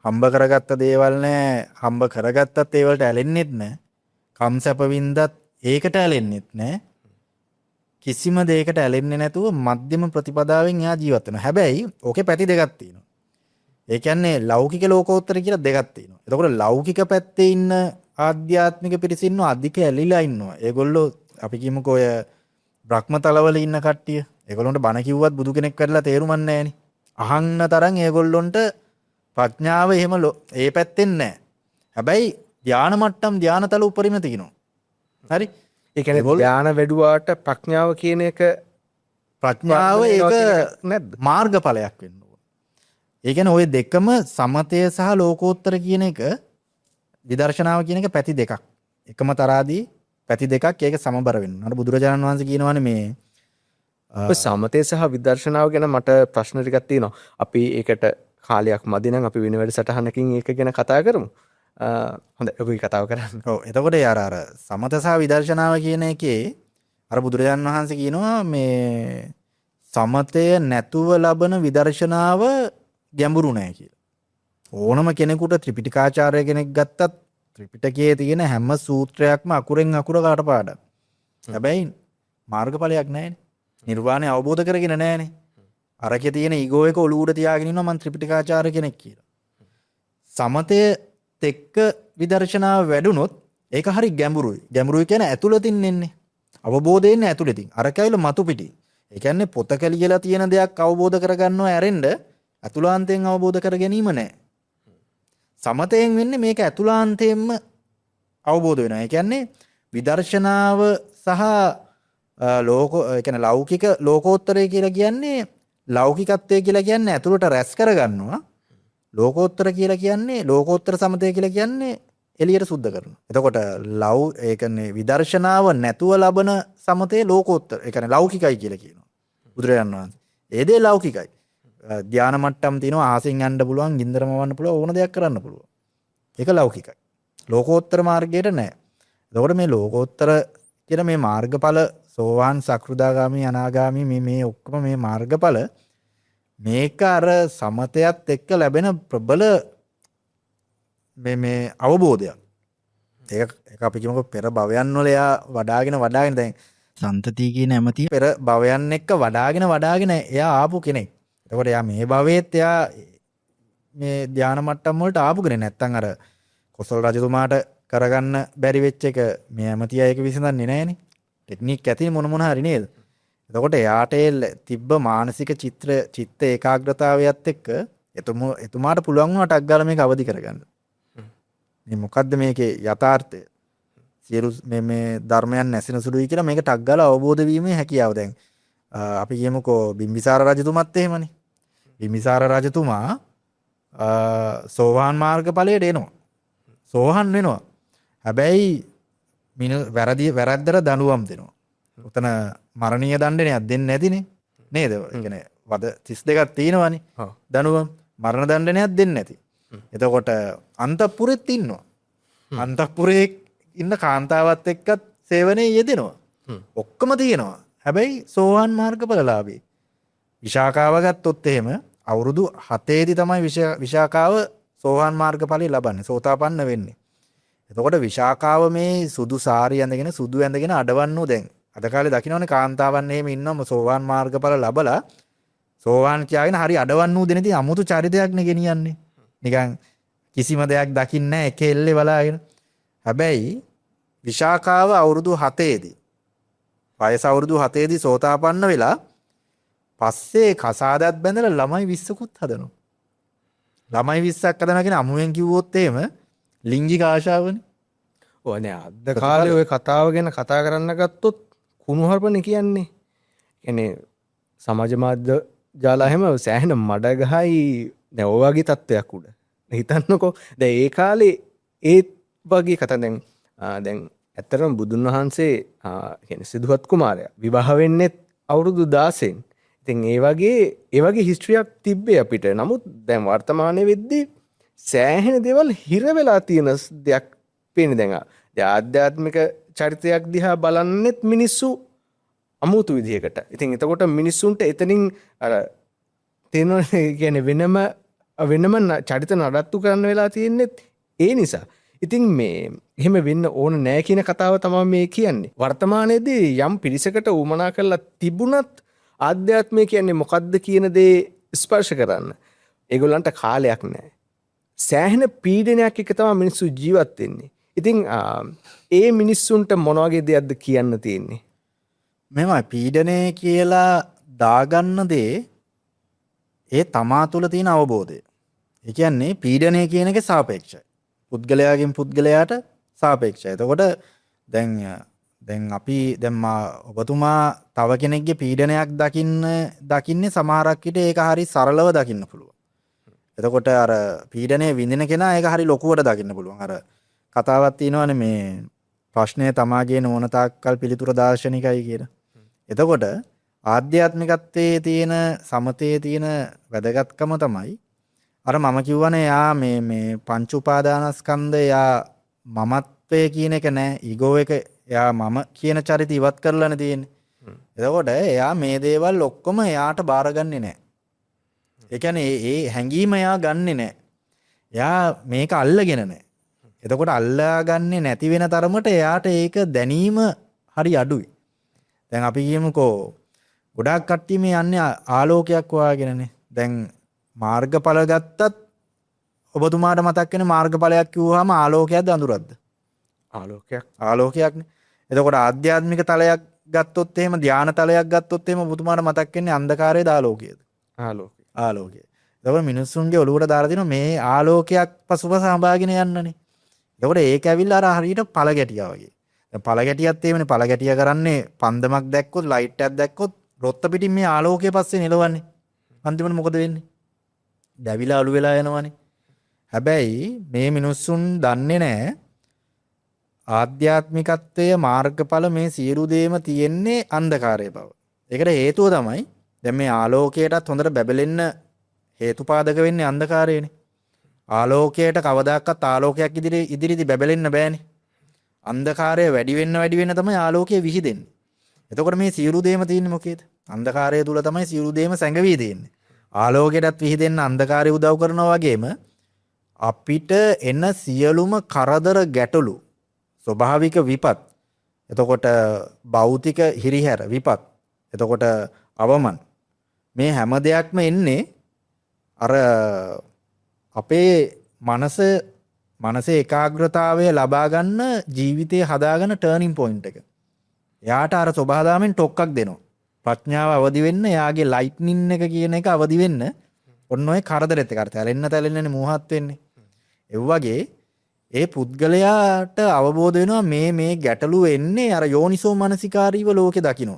හම්බ කරගත්ත දේවල් නැහැ. හම්බ කරගත්තත් ඒ වලට ඇලෙන්නෙත් නැහැ. කම්සැප වින්දත් ඒකට ඇලෙන්නෙත් නැහැ. කිසිම දෙයකට ඇලෙන්නේ නැතුව මධ්‍යම ප්‍රතිපදාවෙන් එයා ජීවත් වෙනවා. හැබැයි ඕකේ පැති දෙකක් තියෙනවා. ඒ කියන්නේ ලෞකික ලෝකෝත්තර කියලා දෙකක් තියෙනවා. එතකොට ලෞකික පැත්තේ ඉන්න ආධ්‍යාත්මික පිරිස ඉන්නවා අධික ඇලිලා ඉන්නවා. ඒගොල්ලෝ අපි කියමුකෝ ඔය බ්‍රහ්මතලවල ඉන්න කට්ටිය. ඒගොල්ලොන්ට බණ කිව්වත් බුදු කෙනෙක් වැඩලා තේරුමක් නැහැනේ. අහන්න තරම් ඒගොල්ලොන්ට ප්‍රඥාව එහෙම ඒ පැත්තෙන් නැහැ. හැබැයි ධානා මට්ටම් ධානතල උපරිම තියෙනවා. හරි? ඒ කියන්නේ ධාන වැඩුවාට ප්‍රඥාව කියන එක ප්‍රඥාව ඒක නැද්ද? මාර්ගඵලයක් වෙන්න ඕන. ඒ කියන්නේ ওই දෙකම සමතය සහ ලෝකෝත්තර කියන එක විදර්ශනාව කියන එක පැති දෙකක්. එකම තරාදී පැති දෙකක් ඒක සමබර වෙන්න. අර බුදුරජාණන් වහන්සේ කියනවානේ මේ සමතය සහ විදර්ශනාව ගැන මට ප්‍රශ්න ටිකක් තියෙනවා. අපි ඒකට කාලයක් මදි නම් අපි වෙන වැඩසටහනකින් ඒක ගැන කතා කරමු. හොඳයි ඔබ කතාව කරන්න. ඔව් එතකොට අර සමත සහ විදර්ශනාව කියන එකේ අර බුදුරජාණන් වහන්සේ කියනවා මේ සමතය නැතුව ලබන විදර්ශනාව ගැඹුරු නෑ කියලා. ඕනම කෙනෙකුට ත්‍රිපිටකාචාර්ය කෙනෙක් ගත්තත් ත්‍රිපිටකයේ තියෙන හැම සූත්‍රයක්ම අකුරෙන් අකුර කාටපාඩම්. හැබැයි මාර්ගඵලයක් නැහැනේ. නිර්වාණය අවබෝධ කරගෙන නැහැනේ. අරකේ තියෙන ඊගෝ එක ඔලුවට තියාගෙන ඉන්නවා මම ත්‍රිපිටකාචාර්ය කෙනෙක් කියලා. සමතය එක්ක විදර්ශනාව වැඩුණොත් ඒක හරි ගැඹුරුයි. ගැඹුරුයි කියන්නේ ඇතුළතින් එන්නේ. අවබෝධය එන්නේ ඇතුළතින්. අර කැවිල මතු පිටින්. ඒ කියන්නේ පොතක ලියලා තියෙන දෙයක් අවබෝධ කරගන්නව ඇරෙන්න අතුලාන්තයෙන් අවබෝධ කර ගැනීම නැහැ. සමතයෙන් වෙන්නේ මේක අතුලාන්තයෙන්ම අවබෝධ වෙනවා. ඒ කියන්නේ විදර්ශනාව සහ ඒ කියන්නේ ලෞකික ලෝකෝත්තරය කියලා කියන්නේ ලෞකිකත්වය කියලා කියන්නේ ඇතුළට රැස් කරගන්නවා. ලෝකෝත්තර කියලා කියන්නේ ලෝකෝත්තර සමතය කියලා කියන්නේ එළියට සුද්ධ කරනවා. එතකොට ඒ කියන්නේ විදර්ශනාව නැතුව ලබන සමතේ ලෝකෝත්තර. ඒ කියන්නේ ලෞකිකයි කියලා කියනවා. බුදුරජාණන් වහන්සේ. ඒ දේ ලෞකිකයි. ධානා මට්ටම් තියෙනවා ආසෙන් යන්න පුළුවන්, ගින්දරම වන්න පුළුවන්, ඕන දෙයක් කරන්න පුළුවන්. ඒක ලෞකිකයි. ලෝකෝත්තර මාර්ගයට නැහැ. එතකොට මේ ලෝකෝත්තර කියන මේ මාර්ගඵල සෝවාන් සක්‍රුදාගාමි අනාගාමි මේ ඔක්කොම මේ මාර්ගඵල මේක අර සමතයත් එක්ක ලැබෙන ප්‍රබල මේ අවබෝධයක්. ඒක අපි කියමුකෝ පෙර භවයන් වල එයා වඩාගෙන දැන් සන්තතිය කියන ඇමතිය පෙර භවයන් එක්ක වඩාගෙන එයා ආපු කෙනෙක්. එතකොට එයා මේ භවයේත් එයා මේ ධානා මට්ටම් වලට ආපු කෙනෙක්. නැත්තම් අර කොසල් රජතුමාට කරගන්න බැරි වෙච්ච එක මේ ඇමතියා ඒක විසඳන්නේ නැහනේ. ටෙක්නික් ඇති මොන හරි නේද? එතකොට එයාට තිබ්බ මානසික චිත්ත ඒකාග්‍රතාවයත් එක්ක එතුමාට පුළුවන් වුණා ටක් ගාලා මේක අවදි කරගන්න. මේ මොකද්ද මේකේ යථාර්ථය? සියලු මේ ධර්මයන් නැසෙන සුළුයි කියලා මේක ටක් ගාලා අවබෝධ වීමේ හැකියාව. දැන් අපි කියමුකෝ බිම්බිසාර රජතුමත් එහෙමනේ. බිම්බිසාර රජතුමා සෝවාන් මාර්ගඵලයට එනවා. සෝහන් වෙනවා. හැබැයි වැරද්දට දඬුවම් දෙනවා. උතන මරණීය දඬුවමක් දෙන්නේ නැතිනේ. නේද? ඒ කියන්නේ වද 32ක් තියෙනවානේ. දඬුවම් මරණ දඬුවමක් දෙන්නේ නැති. එතකොට අන්තපුරෙත් ඉන්නවා. අන්තපුරේ ඉන්න කාන්තාවත් එක්කත් සේවනයේ යෙදෙනවා. ඔක්කොම තියෙනවා. හැබැයි සෝවාන් මාර්ගඵලලාභී. විශාකාව ගත්තොත් එහෙම අවුරුදු 7 දී තමයි විශාකාව සෝවාන් මාර්ගඵලය ලබන්නේ. සෝතාපන්න වෙන්නේ. එතකොට විශාකාව මේ සුදු සාරි ඇඳගෙන සුදු ඇඳගෙන අඩවන්නෝ දැන්. අද කාලේ දකින්නවනේ කාන්තාවන් එහෙම ඉන්නම සෝවාන් මාර්ගඵල ලබලා සෝවාන් කියාගෙන හරි අඩවන්නෝ දෙන ඉතින් අමුතු චරිතයක් නේ ගෙනියන්නේ. නිකන් කිසිම දෙයක් දකින්නේ නැහැ එක එල්ලේ බලාගෙන. හැබැයි විශාකාව අවුරුදු 7 දී වයස අවුරුදු 7 දී සෝතාපන්න වෙලා පස්සේ කසාදත් බැඳලා ළමයි 20කුත් හදනවා. ළමයි 20ක් හදනවා කියන අමුවෙන් කිව්වොත් එහෙම ලිංගික ආශාවනේ. ඔය නේ අද කාලේ ඔය කතාව ගැන කතා කරන්න ගත්තොත් කුණුහරුපනේ කියන්නේ. කියන්නේ සමාජ මාධ්‍ය ජාලා හැම සෑහෙන මඩ ගහයි දැන් ඔය වගේ තත්ත්වයක් උඩ. හිතන්නකෝ දැන් ඒ කාලේ ඒ වගේ කතා දැන් ඇත්තටම බුදුන් වහන්සේ කියන්නේ සිදුහත් කුමාරයා විවාහ වෙන්නේ අවුරුදු 16න්. ඉතින් ඒ වගේ හිස්ටරියක් තිබ්බේ අපිට. නමුත් දැන් වර්තමානයේ වෙද්දී සෑහෙන දේවල් හිර වෙලා තියෙන දෙයක් පේන්නේ දැන්. ආධ්‍යාත්මික චරිතයක් දිහා බලන්නෙත් මිනිස්සු අමුතු විදිහකට. ඉතින් එතකොට මිනිස්සුන්ට එතනින් අර තේරෙන්නේ කියන්නේ වෙනම චරිත නඩත්තු කරන්න වෙලා තියෙන්නේ ඒ නිසා. ඉතින් මේ එහෙම වෙන්න ඕන නෑ කියන කතාව තමයි මේ කියන්නේ. වර්තමානයේදී යම් පිරිසකට උමනා කරලා තිබුණත් ආධ්‍යාත්මය කියන්නේ මොකද්ද කියන දේ ස්පර්ශ කරන්න ඒගොල්ලන්ට කාලයක් නෑ. සෑහෙන පීඩනයක් එක තමයි මිනිස්සු ජීවත් වෙන්නේ. ඉතින් ඒ මිනිස්සුන්ට මොන වගේ දෙයක්ද කියන්න තියෙන්නේ? මෙහෙමයි පීඩනය කියලා දාගන්න දේ ඒ තමා තුළ තියෙන අවබෝධය. ඒ කියන්නේ පීඩනය කියන එක සාපේක්ෂයි. පුද්ගලයාගෙන් පුද්ගලයාට සාපේක්ෂයි. එතකොට දැන් අපි ඔබතුමා තව කෙනෙක්ගේ පීඩනයක් දකින්නේ සමහරක් විට ඒක හරි සරලව දකින්න පුළුවන්. එතකොට අර පීඩනය විඳින කෙනා ඒක හරි ලොකුවට දකින්න පුළුවන්. අර කතාවක් තියෙනවානේ මේ ප්‍රශ්නය තමාගේ නොවන තාක්කල් පිළිතුර දාර්ශනිකයි කියලා. එතකොට ආධ්‍යාත්මිකත්වයේ තියෙන සමතයේ තියෙන වැදගත්කම තමයි අර මම කිව්වනේ යා මේ පංච උපාදානස්කන්ධය යා මමත්වය කියන එක නෑ ඊගෝ එක යා මම කියන චරිත ඉවත් කරලානේ තියෙන්නේ. එතකොට එයා මේ දේවල් ඔක්කොම එයාට බාරගන්නේ නෑ. ඒ කියන්නේ ඒ හැඟීම එයා ගන්නෙ නෑ. එයා මේක අල්ලගෙන නෑ. එතකොට අල්ලාගන්නේ නැති වෙන තරමට එයාට ඒක දැනීම හරි අඩුයි. දැන් අපි කියමුකෝ ගොඩාක් කට්ටිය මේ යන්නේ ආලෝකයක් වාගෙනනේ. දැන් මාර්ගඵල ගත්තත් ඔබතුමාට මතක් වෙන මාර්ගඵලයක් කිව්වහම ආලෝකයක්ද අඳුරක්ද? ආලෝකයක්නේ. එතකොට ආධ්‍යාත්මික තලයක් ගත්තොත් එහෙම ධාන තලයක් ගත්තොත් එහෙම ඔබතුමාට මතක් වෙන්නේ අන්ධකාරයේද ආලෝකයේද? ආලෝකය. එතකොට මිනිස්සුන්ගේ ඔළුවට දාලා දිනවා මේ ආලෝකයක් පසුපස හඹාගෙන යන්නනේ. එතකොට ඒක ඇවිල්ලා අර හරියට පළ ගැටියා වගේ. දැන් පළ ගැටියත් එහෙමනේ පළ ගැටිය කරන්නේ පන්දමක් දැක්කොත් ලයිට් එකක් දැක්කොත් රොත්ත පිටින් මේ ආලෝකයේ පස්සේ නෙලවන්නේ. අන්තිමට මොකද වෙන්නේ? දැවිලා අලු වෙලා යනවනේ. හැබැයි මේ මිනිස්සුන් දන්නේ නැහැ ආධ්‍යාත්මිකත්වයේ මාර්ගඵල මේ සියලු දේම තියෙන්නේ අන්ධකාරයේ බව. ඒකට හේතුව තමයි දැන් මේ ආලෝකයටත් හොඳට බැබලෙන්න හේතුපාදක වෙන්නේ අන්ධකාරයනේ. ආලෝකයට කවදාකවත් ආලෝකයක් ඉදිරියේදී බැබලෙන්න බෑනේ. අන්ධකාරය වැඩි වෙන්න තමයි ආලෝකය විහිදෙන්නේ. එතකොට මේ සියලු දේම තියෙන්නේ මොකේද? අන්ධකාරය තුල තමයි සියලු දේම සැඟවී තියෙන්නේ. ආලෝකයටත් විහිදෙන්න අන්ධකාරය උදව් කරනවා වගේම අපිට එන සියලුම කරදර ගැටලු ස්වභාවික විපත් එතකොට භෞතික හිරිහැර විපත් එතකොට අවමන් මේ හැම දෙයක්ම එන්නේ අර අපේ මනසේ ඒකාග්‍රතාවය ලබා ගන්න ජීවිතේ හදාගන්න ටර්නින් පොයින්ට් එක. එයාට අර සබහාදාමෙන් ටොක්ක්ක් දෙනවා. ප්‍රඥාව අවදි වෙන්න එයාගේ ලයිට්නින් එක කියන එක අවදි වෙන්න ඔන්න ඔය කරදරෙත් එකට තැලෙන්නනේ මෝහත් වෙන්නේ. ඒ වගේ ඒ පුද්ගලයාට අවබෝධ වෙනවා මේ ගැටලු එන්නේ අර යෝනිසෝ මනසිකාරීව ලෝකේ දකින්න.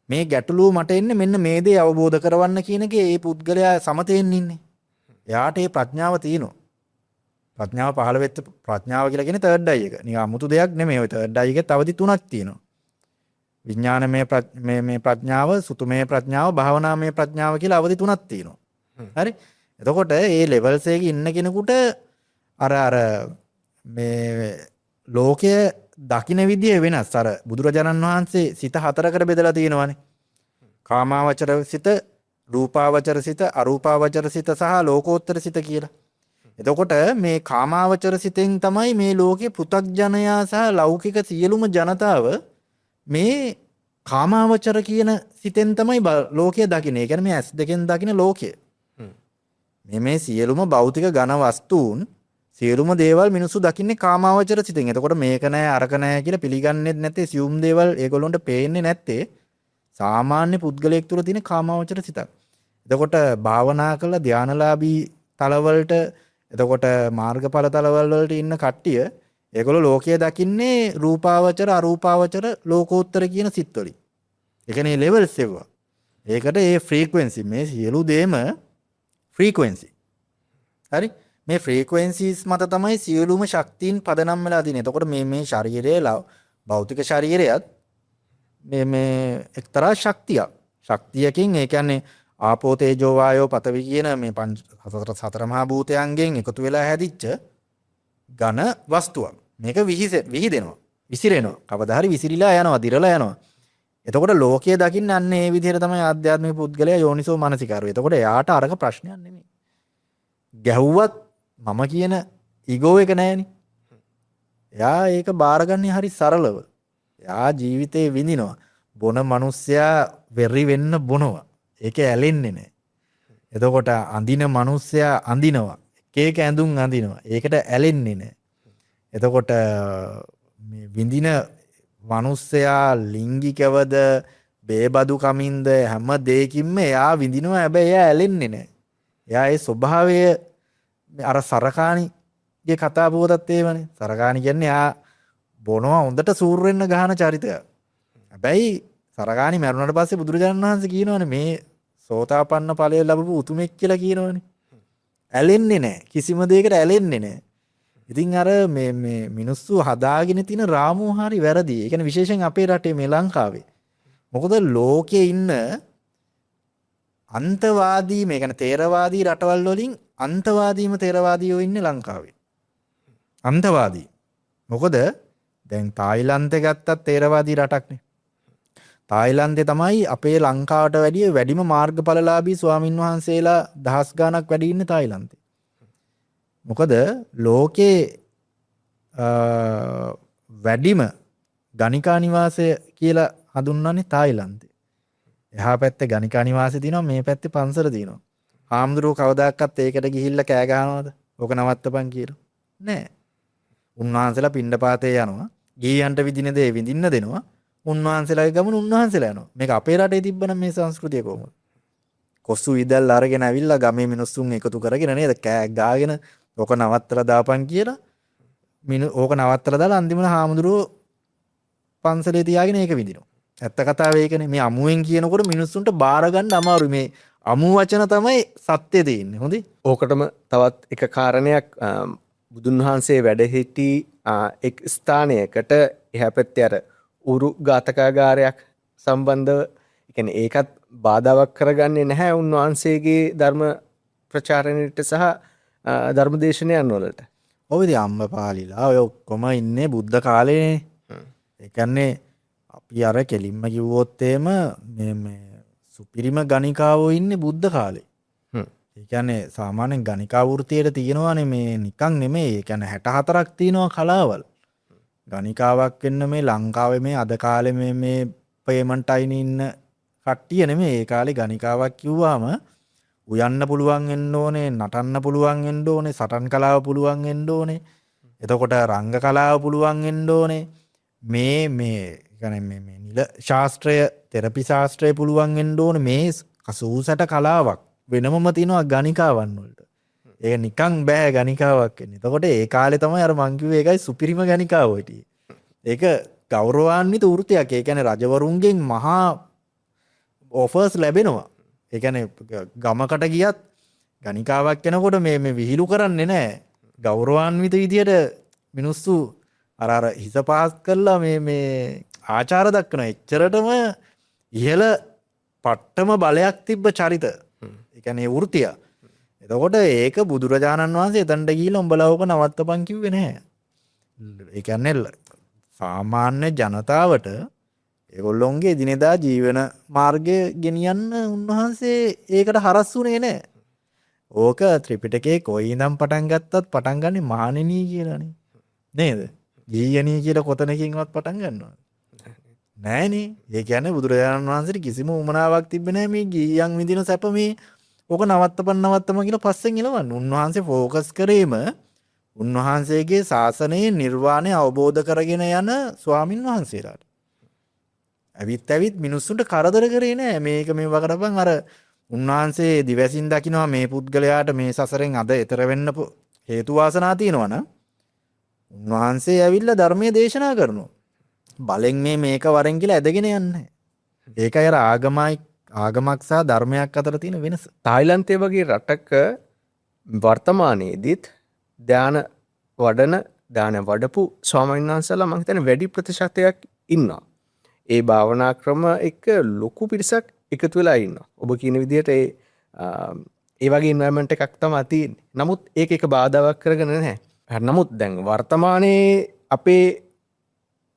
මේ ගැටලුව මට එන්නේ මෙන්න මේ දේ අවබෝධ කරවන්න කියන එකේ ඒ පුද්ගලයා සමතෙන් ඉන්නේ. එයාට ඒ ප්‍රඥාව තියෙනවා. ප්‍රඥාව පහළ වෙච්ච ප්‍රඥාව කියලා කියන්නේ තර්ඩ් අයි එක. නිකන් 아무තු දෙයක් නෙමෙයි. ඔය තර්ඩ් අයි එකේ අවදි තුනක් තියෙනවා. විඥානමය මේ ප්‍රඥාව, සුතුමය ප්‍රඥාව, භාවනාමය ප්‍රඥාව කියලා අවදි තුනක් තියෙනවා. හරි? එතකොට මේ ලෙවල්ස් එකේ ඉන්න කෙනෙකුට අර මේ ලෝකය දකින්න විදිය වෙනස්. අර බුදුරජාණන් වහන්සේ සිත හතරකට බෙදලා තියෙනවානේ. කාමාවචර සිත, රූපාවචර සිත, අරූපාවචර සිත සහ ලෝකෝත්තර සිත කියලා. එතකොට මේ කාමාවචර සිතෙන් තමයි මේ ලෝකේ පෘථග්ජනයා සහ ලෞකික සියලුම ජනතාව මේ කාමාවචර කියන සිතෙන් තමයි ලෝකය දකින්නේ. ඒ කියන්නේ මේ ඇස් දෙකෙන් දකින ලෝකය. මේ සියලුම භෞතික ඝන වස්තුන් සියලුම දේවල් මිනිස්සු දකින්නේ කාමාවචර සිතෙන්. එතකොට මේක නෑ අරක නෑ කියලා පිළිගන්නේ නැත්තේ සියුම් දේවල් ඒගොල්ලොන්ට පේන්නේ නැත්තේ සාමාන්‍ය පුද්ගලයෙක් තුළ තියෙන කාමාවචර සිතක්. එතකොට භාවනා කළ ධානලාභී තලවලට එතකොට මාර්ගඵල තලවල වලට ඉන්න කට්ටිය ඒගොල්ලෝ ලෝකය දකින්නේ රූපාවචර අරූපාවචර ලෝකෝත්තර කියන සිත් වලින්. ඒ කියන්නේ ලෙවල්ස් ඒවා. ඒකට ඒ ෆ්‍රීකවෙන්සි මේ සියලු දේම ෆ්‍රීකවෙන්සි. හරි? මේ ෆ්‍රීකවෙන්සිස් මත තමයි සියලුම ශක්තියින් පදනම් වෙලා තියෙන්නේ. එතකොට මේ ශරීරයේ භෞතික ශරීරයත් මේ එක්තරා ශක්තියක්. ශක්තියකින් ඒ කියන්නේ ආපෝ තේජෝ වායෝ පඨවි කියන මේ සතර මහා භූතයන්ගෙන් එකතු වෙලා හැදිච්ච ඝන වස්තුවක්. මේක විහිදෙනවා. විසිරෙනවා. කවදා හරි විසිරිලා යනවා, දිරලා යනවා. එතකොට ලෝකයේ දකින්න අන්නේ මේ විදිහට තමයි ආධ්‍යාත්මික පුද්ගලයා යෝනිසෝ මානසිකාරය. එතකොට එයාට අරක ප්‍රශ්නයක් නෙමෙයි. ගැහුවත් මම කියන ඊගෝ එක නැහෙනි. එයා ඒක බාරගන්නේ හරි සරලව. එයා ජීවිතේ විඳිනවා. බොන මිනිස්සයා වෙරි වෙන්න බොනවා. ඒක ඇලෙන්නේ නැහැ. එතකොට අඳින මිනිස්සයා අඳිනවා. එක ඇඳුම් අඳිනවා. ඒකට ඇලෙන්නේ නැහැ. එතකොට මේ විඳින මිනිස්සයා ලිංගිකවද බේබදු කමින්ද හැම දෙයකින්ම එයා විඳිනවා. හැබැයි එයා ඇලෙන්නේ නැහැ. එයා ඒ ස්වභාවය අර සරකාණිගේ කතා පුවතත් ඒවනේ. සරකාණි කියන්නේ එයා බොනවා හොඳට සූර් වෙන්න ගහන චරිතයක්. හැබැයි සරකාණි මරුණාට පස්සේ බුදුරජාණන් වහන්සේ කියනවානේ මේ සෝතාපන්න ඵලය ලැබපු උතුමෙක් කියලා කියනවානේ. ඇලෙන්නේ නැහැ. කිසිම දෙයකට ඇලෙන්නේ නැහැ. ඉතින් අර මේ මිනිස්සු හදාගෙන තියෙන රාමුව හරි වැරදි. ඒ කියන්නේ විශේෂයෙන් අපේ රටේ මේ ලංකාවේ. මොකද ලෝකේ ඉන්න අන්තවාදී මේ කියන්නේ තේරවාදී රටවල් වලින් අන්තවාදීම තේරවාදීෝ ඉන්නේ ලංකාවේ. අන්තවාදී. මොකද දැන් තායිලන්තේ ගත්තත් තේරවාදී රටක්නේ. තායිලන්තේ තමයි අපේ ලංකාවට වැඩිය වැඩිම මාර්ගඵලලාභී ස්වාමින් වහන්සේලා දහස් ගාණක් වැඩි ඉන්නේ තායිලන්තේ. මොකද ලෝකේ වැඩිම ගණිකා නිවාසය කියලා හඳුන්වන්නේ තායිලන්තේ. එහා පැත්තේ ගණිකා නිවාසය තියෙනවා, මේ පැත්තේ පන්සල තියෙනවා. හාමුදුරුවෝ කවදාකවත් ඒකට ගිහිල්ලා කෑ ගහනවද? ඕක නවත්තපන් කියලා. නෑ. උන්වහන්සේලා පිණ්ඩපාතේ යනවා. ගිහියන්ට විදින දේ විඳින්න දෙනවා. උන්වහන්සේලාගේ ගමන උන්වහන්සේලා යනවා. මේක අපේ රටේ තිබ්බනම් මේ සංස්කෘතිය කොහොමද? කොස්සු ඉදල් අරගෙන ඇවිල්ලා ගමේ මිනිස්සුන් එකතු කරගෙන නේද කෑ ගාගෙන ඕක නවත්තලා දාපන් කියලා ඕක නවත්තලා දාලා අන්තිමට හාමුදුරුවෝ පන්සලේ තියාගෙන ඒක විඳිනවා. ඇත්ත කතාව ඒකනේ. මේ අමුවෙන් කියනකොට මිනිස්සුන්ට බාර ගන්න අමාරුයි. මේ අමු වචන තමයි සත්‍ය දෙන්නේ. හොඳේ. ඕකටම තවත් එක කාරණයක් බුදුන් වහන්සේ වැඩ සිටි එක් ස්ථානයකට එහා පැත්තේ අර උරු ඝාතකාගාරයක් සම්බන්ධව කියන්නේ ඒකත් බාධාවක් කරගන්නේ නැහැ උන්වහන්සේගේ ධර්ම ප්‍රචාරණයට සහ ධර්ම දේශනයන් වලට. ඔව් ඉතින් අම්මපාලිලා ඔය ඔක්කොම ඉන්නේ බුද්ධ කාලේනේ. ඒ කියන්නේ අපි අර කෙලින්ම කිව්වොත් එහෙම මේ සුපිරිම ගණිකාවෝ ඉන්නේ බුද්ධ කාලේ. ඒ කියන්නේ සාමාන්‍යයෙන් ගණිකා වෘත්තියේ තියෙනවානේ මේ නිකන් නෙමෙයි. ඒ කියන්නේ 64ක් තියෙනවා කලාවල්. ගණිකාවක් වෙන්න මේ ලංකාවේ මේ අද කාලේ මේ පේමන්ට් අයිනේ ඉන්න කට්ටිය නෙමෙයි. ඒ කාලේ ගණිකාවක් කිව්වම උයන්න පුළුවන් වෙන්න ඕනේ, නටන්න පුළුවන් වෙන්න ඕනේ, සටන් කලාව පුළුවන් වෙන්න ඕනේ. එතකොට රංග කලාව පුළුවන් වෙන්න ඕනේ. මේ කියන්නේ මේ නිල ශාස්ත්‍රය, තෙරපි ශාස්ත්‍රය පුළුවන් වෙන්න ඕනේ. මේ 80 කලාවක් වෙනමම තියෙනවා ගණිකාවන් වලට. ඒක නිකන් බෑ ගණිකාවක් වෙන්නේ. එතකොට ඒ කාලේ තමයි අර මං කිව්වේ ඒකයි සුපිරිම ගණිකාව හිටියේ. ඒක ගෞරවාන්විත වෘත්තියක්. ඒ කියන්නේ රජවරුන්ගෙන් මහා ඔෆර්ස් ලැබෙනවා. ඒ කියන්නේ ගමකට ගියත් ගණිකාවක් කෙනකොට මේ විහිළු කරන්නේ නැහැ. ගෞරවාන්විත විදියට මිනිස්සු අර හිස පාස් කරලා මේ ආචාර දක්වන එච්චරටම ඉහළ පට්ටම බලයක් තිබ්බ චරිත. ඒ කියන්නේ වෘත්තිය. එතකොට ඒක බුදුරජාණන් වහන්සේ එතනට ගිහිල්ලා උඹලා ඕක නවත්තපන් කිව්වේ නැහැ. ඒ කියන්නේ සාමාන්‍ය ජනතාවට ඒගොල්ලොන්ගේ එදිනෙදා ජීවන මාර්ගය ගෙනියන්න උන්වහන්සේ ඒකට හරස් වුණේ නැහැ. ඕක ත්‍රිපිටකයේ කොයි ඉඳන් පටන් ගත්තත් පටන් ගන්නේ මහණෙනී කියලානේ. නේද? ගීයණී කියලා කොතනකින්වත් පටන් ගන්නවද? නෑනේ. ඒ කියන්නේ බුදුරජාණන් වහන්සේට කිසිම උමනාවක් තිබ්බේ නැහැ මේ ගීයන් විඳින සැප මේ ඕක නවත්තපන් කියලා පස්සෙන් එලවන්න. උන්වහන්සේ ફોකස් කරේම උන්වහන්සේගේ ශාසනයේ නිර්වාණය අවබෝධ කරගෙන යන ස්වාමින් වහන්සේලාට. ඇවිත් මිනිස්සුන්ට කරදර කරේ නෑ. මේක මේව කරපන් අර උන්වහන්සේ දිවසින් දකිනවා මේ පුද්ගලයාට මේ සසරෙන් අද එතර වෙන්න හේතු වාසනා තියෙනවා නම් උන්වහන්සේ ඇවිල්ලා ධර්මයේ දේශනා කරනවා. බලෙන් මේක වරෙන් කියලා ඇදගෙන යන්නේ. ඒකයි අර ආගමක් සහ ධර්මයක් අතර තියෙන වෙනස. තායිලන්තය වගේ රටක වර්තමානයේදීත් ධාන වඩපු ස්වාමීන් වහන්සේලා මම හිතන්නේ වැඩි ප්‍රතිශතයක් ඉන්නවා. ඒ භාවනා ක්‍රම එක ලොකු පිරිසක් එකතු වෙලා ඉන්නවා. ඔබ කියන විදිහට ඒ වගේ එන්වයරන්මන්ට් එකක් තමයි තියෙන්නේ. නමුත් ඒක එක බාධාවක් කරගෙන නැහැ. නමුත් දැන් වර්තමානයේ අපේ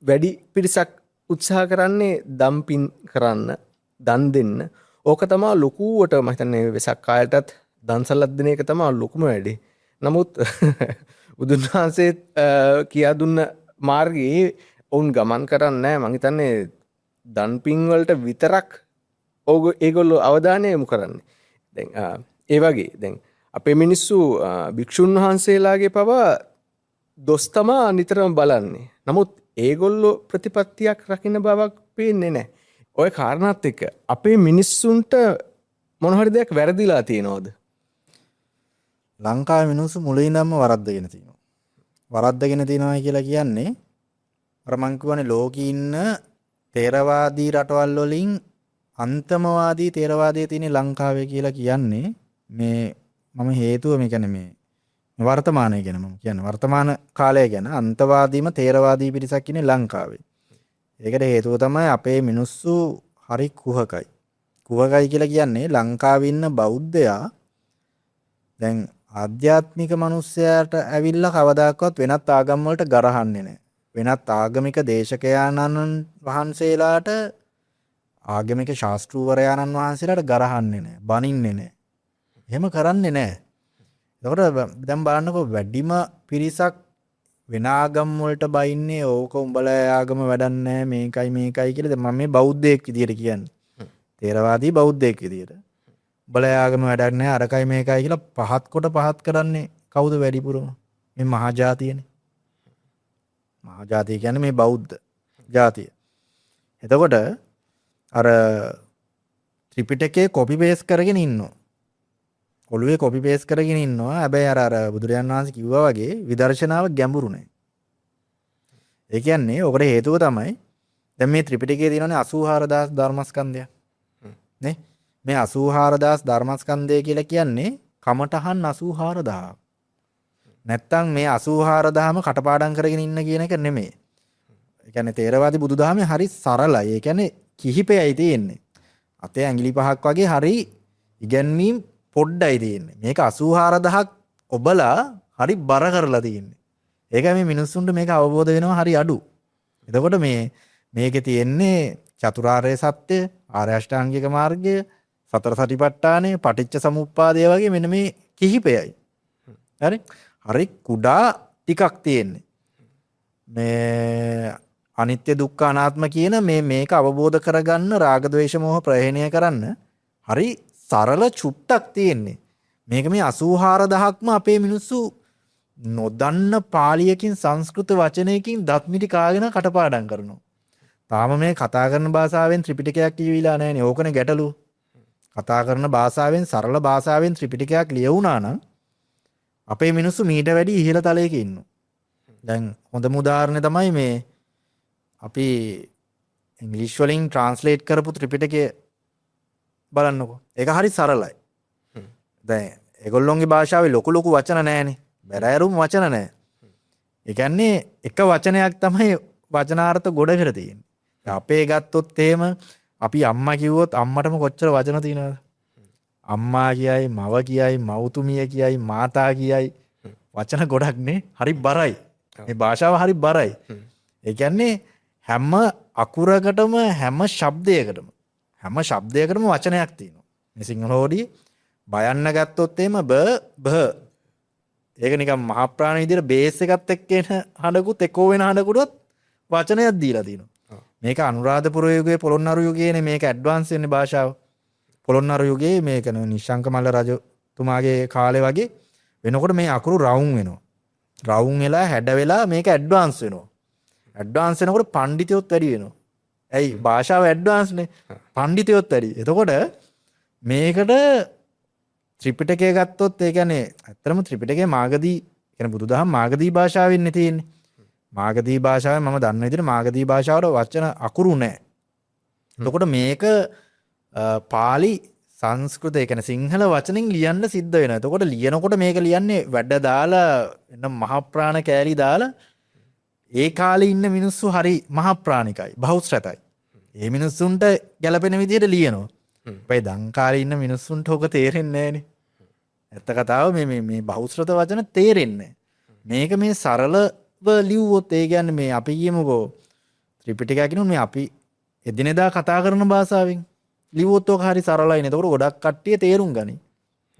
වැඩි පිරිසක් උත්සාහ කරන්නේ දම්පින් කරන්න, දන් දෙන්න. ඕක තමයි ලොකුවට මම හිතන්නේ වෙසක් කාලයටත් දන්සලක් දෙන එක තමයි ලොකුම වැඩේ. නමුත් බුදුන් වහන්සේ කියා දුන්න මාර්ගයේ ඔවුන් ගමන් කරන්නේ නැහැ. මම හිතන්නේ දන්පින් වලට විතරක් ඒගොල්ලෝ අවධානය යොමු කරන්නේ. දැන් ඒ වගේ දැන් අපේ මිනිස්සු භික්ෂුන් වහන්සේලාගේ පවා දොස් තමා නිතරම බලන්නේ. නමුත් ඒගොල්ලෝ ප්‍රතිපත්තියක් රකින්න බවක් පේන්නේ නැහැ. ඔය කාරණාත් එක්ක අපේ මිනිස්සුන්ට මොන හරි දෙයක් වැරදිලා තියෙනවද? ලංකාවේ මිනිස්සු මුලින්දම වරද්දගෙන තියෙනවා. වරද්දගෙන තියෙනවා කියලා කියන්නේ අර මං කියවනේ ලෝකේ ඉන්න තේරවාදී රටවල් වලින් අන්තමවාදී තේරවාදයේ තියෙන ලංකාවේ කියලා කියන්නේ මේ මම හේතුව මේ කියන්නේ මේ වර්තමානයේ ගැන මම කියන්නේ වර්තමාන කාලය ගැන අන්තවාදීම තේරවාදී පිරිසක් ඉන්නේ ලංකාවේ. ඒකට හේතුව තමයි අපේ මිනිස්සු හරි කුහකයි. කුහකයි කියලා කියන්නේ ලංකාවේ ඉන්න බෞද්ධයා දැන් ආධ්‍යාත්මික මිනිස්සයාට ඇවිල්ලා කවදාකවත් වෙනත් ආගම් වලට ගරහන්නේ නැහැ. වෙනත් ආගමික දේශකයාණන් වහන්සේලාට ආගමික ශාස්ත්‍රූවරයාණන් වහන්සේලාට ගරහන්නේ නැහැ. බනින්නේ නැහැ. එහෙම කරන්නේ නැහැ. එතකොට දැන් බලන්නකෝ වැඩිම පිරිසක් වෙන ආගම් වලට බයින්නේ ඕක උඹලා ආගම වැඩක් නැහැ මේකයි කියලා. දැන් මම මේ බෞද්ධයෙක් විදියට කියන්නේ. තේරවාදී බෞද්ධයෙක් විදියට. උඹලා ආගම වැඩක් නැහැ අරකයි මේකයි කියලා පහත් කරන්නේ කවුද වැඩිපුරම? මේ මහා ජාතියනේ. මහා ජාතිය කියන්නේ මේ බෞද්ධ ජාතිය. එතකොට අර ත්‍රිපිටකේ කොපි පේස්ට් කරගෙන ඉන්නවා. ඔළුවේ කොපි පේස්ට් කරගෙන ඉන්නවා. හැබැයි අර බුදුරජාණන් වහන්සේ කිව්වා වගේ විදර්ශනාව ගැඹුරු නැහැ. ඒ කියන්නේ ඔකට හේතුව තමයි දැන් මේ ත්‍රිපිටකයේ තියෙනනේ 84000 ධර්මස්කන්ධය. නේ? මේ 84000 ධර්මස්කන්ධය කියලා කියන්නේ කමඨහන් 84000. නැත්තම් මේ 84000ම කටපාඩම් කරගෙන ඉන්න කියන එක නෙමෙයි. ඒ කියන්නේ තේරවාදී බුදුදහමේ හරි සරලයි. ඒ කියන්නේ කිහිපයයි තියෙන්නේ. අතේ ඇඟිලි පහක් වගේ හරි ඉගැන්වීම් පොඩ්ඩයි තියෙන්නේ. මේක 84000ක් ඔබලා හරි බර කරලා තියෙන්නේ. ඒකයි මේ මිනිස්සුන්ට මේක අවබෝධ වෙනවා හරි අඩු. එතකොට මේකේ තියෙන්නේ චතුරාර්ය සත්‍ය, ආර්ය අෂ්ටාංගික මාර්ගය, සතර සටිපට්ඨානය, පටිච්ච සමුප්පාදය වගේ මෙන්න මේ කිහිපයයි. හරි කුඩා ටිකක් තියෙන්නේ. මේ අනිත්‍ය දුක්ඛ අනාත්ම කියන මේක අවබෝධ කරගන්න රාග ద్వේෂ මෝහ ප්‍රහේණය කරන්න හරි සරල චුට්ටක් තියෙන්නේ. මේක මේ 84000ක්ම අපේ මිනිස්සු නොදන්න පාලියකින් සංස්කෘත වචනයකින් දත්මිටි කාගෙන කටපාඩම් කරනවා. තාම මේ කතා කරන භාෂාවෙන් ත්‍රිපිටකයක් කියවිලා නැහැනේ. ඕකනේ ගැටලුව. කතා කරන භාෂාවෙන් සරල භාෂාවෙන් ත්‍රිපිටකයක් ලියවුණා නම් අපේ මිනිස්සු මීට වැඩි ඉහළ තලයක ඉන්නවා. දැන් හොඳම උදාහරණය තමයි මේ අපි ඉංග්‍රීසි වලින් ට්‍රාන්ස්ලේට් කරපු ත්‍රිපිටකය බලන්නකෝ. ඒක හරි සරලයි. දැන් ඒගොල්ලොන්ගේ භාෂාවේ ලොකු ලොකු වචන නැහැනේ. බැරෑරුම් වචන නැහැ. ඒ කියන්නේ එක වචනයක් තමයි වචනාර්ථ ගොඩ කර තියෙන්නේ. අපේ ගත්තොත් එහෙම අපි අම්මා කිව්වොත් අම්මටම කොච්චර වචන තියෙනවද? අම්මා කියයි, මව කියයි, මව්තුමිය කියයි, මාතා කියයි වචන ගොඩක් නේ. හරි බරයි. මේ භාෂාව හරි බරයි. ඒ කියන්නේ හැම අකුරකටම හැම ශබ්දයකටම වචනයක් තියෙනවා. මේ සිංහල හොඩිය බයන්න ගත්තොත් එහෙම බ ඒක නිකන් මහ ප්‍රාණ විදිහට බේස් එකත් එක්ක එන හඬකුත් එකෝ වෙන හඬකුත් වචනයක් දීලා තිනවා. මේක අනුරාධපුර යුගයේ පොළොන්නරු යුගයේනේ මේක ඇඩ්වාන්ස් වෙන්නේ භාෂාව. පොළොන්නරු යුගයේ මේක නිශ්ශංක මල්ල රජතුමාගේ කාලේ වගේ වෙනකොට මේ අකුරු රවුම් වෙනවා. රවුම් වෙලා හැඩ වෙලා මේක ඇඩ්වාන්ස් වෙනවා. ඇඩ්වාන්ස් වෙනකොට පඬිතියොත් වැඩි වෙනවා. ඇයි භාෂාව ඇඩ්වාන්ස් නේ. පඬිතියොත් වැඩි. එතකොට මේකට ත්‍රිපිටකය ගත්තොත් ඒ කියන්නේ ඇත්තටම ත්‍රිපිටකයේ මාගදී කියන්නේ බුදුදහම මාගදී භාෂාවෙන් නේ තියෙන්නේ. මාගදී භාෂාවෙන් මම දන්න විදිහට මාගදී භාෂාවට වචන අකුරු නැහැ. එතකොට මේක පාලි සංස්කෘත ඒ කියන්නේ සිංහල වචනෙන් ලියන්න සිද්ධ වෙනවා. එතකොට ලියනකොට මේක ලියන්නේ වැඩ දාලා එන්න මහ ප්‍රාණ කෑලි දාලා ඒ කාලේ ඉන්න මිනිස්සු හරි මහ ප්‍රාණිකයි බහුශ්‍රතයි. ඒ මිනිස්සුන්ට ගැළපෙන විදිහට ලියනවා. හැබැයි දංකාරේ ඉන්න මිනිස්සුන්ට ඕක තේරෙන්නේ නැහනේ. ඇත්ත කතාව මේ බහුශ්‍රත වචන තේරෙන්නේ මේක මේ සරලව ලිව්වොත් ඒ කියන්නේ මේ අපි කියමුකෝ ත්‍රිපිටකය කියනොත් මේ අපි එදිනෙදා කතා කරන භාෂාවෙන් ලිව්වොත් ඕක හරි සරලයිනේ. එතකොට ගොඩක් කට්ටිය තේරුම් ගනි.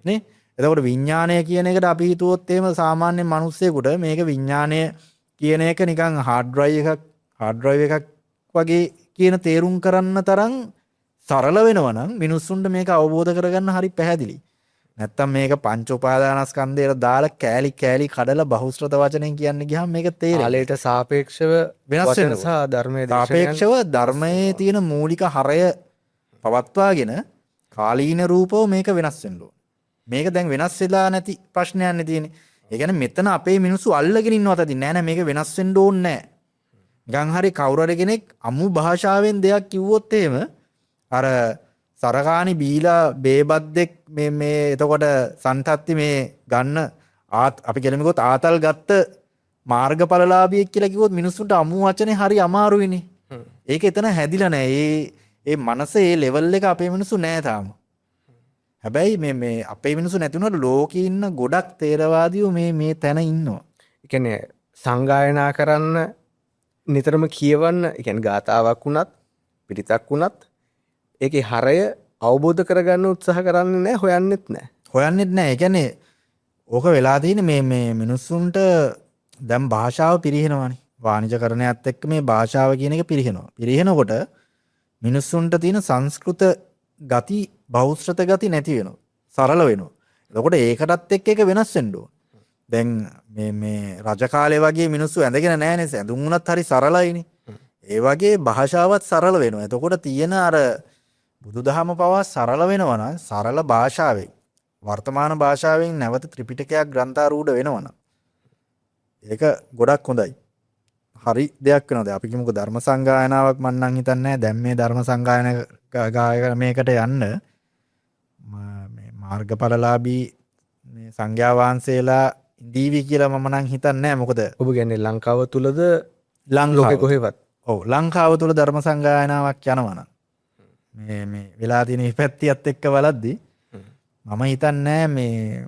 නේ? එතකොට විඥානය කියන එකට අපි හිතුවොත් එහෙම සාමාන්‍ය මිනිස්සෙකුට මේක විඥානය කියන එක නිකන් හાર્ඩ් ඩ්‍රයිව් එකක් වගේ කියන තේරුම් කරන්න තරම් සරල වෙනවා නම් මිනිස්සුන්ට මේක අවබෝධ කරගන්න හරි පැහැදිලි. නැත්තම් මේක පංච උපාදානස්කන්ධයට දාලා කෑලි කඩලා බහුශ්‍රත වචනෙන් කියන්න ගියාම මේක තේරෙන්නේ. කාලයට සාපේක්ෂව වෙනස් වෙනවා. සහ ධර්මයේ සාපේක්ෂව ධර්මයේ තියෙන මූලික හරය පවත්වාගෙන කාලීන රූපව මේක වෙනස් වෙන්න ඕන. මේක දැන් වෙනස් වෙලා නැති ප්‍රශ්නයක් නේ තියෙන්නේ. ඒ කියන්නේ මෙතන අපේ මිනිස්සු අල්ලගෙන ඉන්නවත් ඇති නෑ මේක වෙනස් වෙන්න ඕනේ නෑ. නිකන් හරි කවුරු හරි කෙනෙක් අමු භාෂාවෙන් දෙයක් කිව්වොත් එහෙම අර සරකානි බීලා බේබද්දෙක් මේ එතකොට සන්තත්ති මේ ගන්න අපි කියලමිකොත් ආතල් ගත්ත මාර්ගඵලලාභියෙක් කියලා කිව්වොත් මිනිස්සුන්ට අමු වචනේ හරි අමාරුයිනේ. ඒක එතන හැදිලා නැහැ. ඒ මනස ඒ ලෙවල් එක අපේ මිනිස්සු නැහැ තාම. හැබැයි මේ අපේ මිනිස්සු නැති වුණාට ලෝකේ ඉන්න ගොඩක් තේරවාදීෝ මේ තැන ඉන්නවා. ඒ කියන්නේ සංගායනා කරන්න නිතරම කියවන්න, ඒ කියන්නේ ගාතාවක් වුණත් පිටිතක් වුණත් ඒකේ හරය අවබෝධ කරගන්න උත්සාහ කරන්නේ නැහැ, හොයන්නෙත් නැහැ. ඒ කියන්නේ ඕක වෙලා තියෙන්නේ මේ මිනිස්සුන්ට දැන් භාෂාව පිරිහෙනවානේ. වාණිජකරණයත් එක්ක මේ භාෂාව කියන එක පිරිහෙනවා. පිරිහෙනකොට මිනිස්සුන්ට තියෙන සංස්කෘත ගති, බහුශ්‍රත ගති නැති වෙනවා. සරල වෙනවා. එතකොට ඒකටත් එක්ක ඒක වෙනස් වෙන්න ඕන. දැන් මේ රජ කාලේ වගේ මිනිස්සු ඇඳගෙන නැහැනේ. ඇඳුම් උනත් හරි සරලයිනේ. ඒ වගේ භාෂාවත් සරල වෙනවා. එතකොට තියෙන අර බුදුදහම පවා සරල වෙනවා නම් සරල භාෂාවෙන් වර්තමාන භාෂාවෙන් නැවත ත්‍රිපිටකයක් ග්‍රන්ථාරූඪ වෙනවා නම් ඒක ගොඩක් හොඳයි. හරි දෙයක් වෙනවද? අපි කිමුකෝ ධර්ම සංගායනාවක් මම නම් හිතන්නේ නැහැ දැන් මේ ධර්ම සංගායන මේකට යන්න මේ මාර්ගඵලලාභී මේ සංඝයා වහන්සේලා ඉඳීවි කියලා මම නම් හිතන්නේ නැහැ. මොකද ඔබ කියන්නේ ලංකාව තුලද ලෝකේ කොහෙවත්? ඔව් ලංකාව තුල ධර්ම සංගායනාවක් යනවා නම් මේ වෙලා තියෙන විපත්තියත් එක්ක බලද්දි මම හිතන්නේ මේ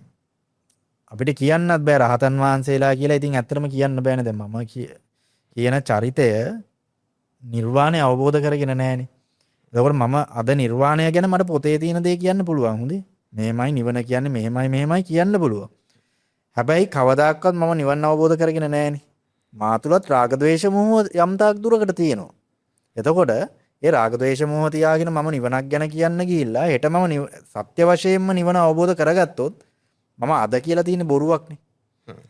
අපිට කියන්නත් බෑ රහතන් වහන්සේලා කියලා. ඉතින් ඇත්තටම කියන්න බෑනේ. දැන් මම කියන චරිතය නිර්වාණය අවබෝධ කරගෙන නැහැනේ. එතකොට මම අද නිර්වාණය ගැන මට පොතේ තියෙන දේ කියන්න පුළුවන්. හොඳේ. මෙහෙමයි නිවන කියන්නේ මෙහෙමයි කියන්න පුළුවන්. හැබැයි කවදාකවත් මම නිවන් අවබෝධ කරගෙන නැහැනේ. මා තුලත් රාග ద్వේෂ මොහ යම් තාක් දුරකට තියෙනවා. එතකොට ඒ රාග ద్వේෂ මොහ තියාගෙන මම නිවනක් ගැන කියන්න ගිහිල්ලා හෙට මම සත්‍ය වශයෙන්ම නිවන අවබෝධ කරගත්තොත් මම අද කියලා තියෙන බොරුවක්නේ.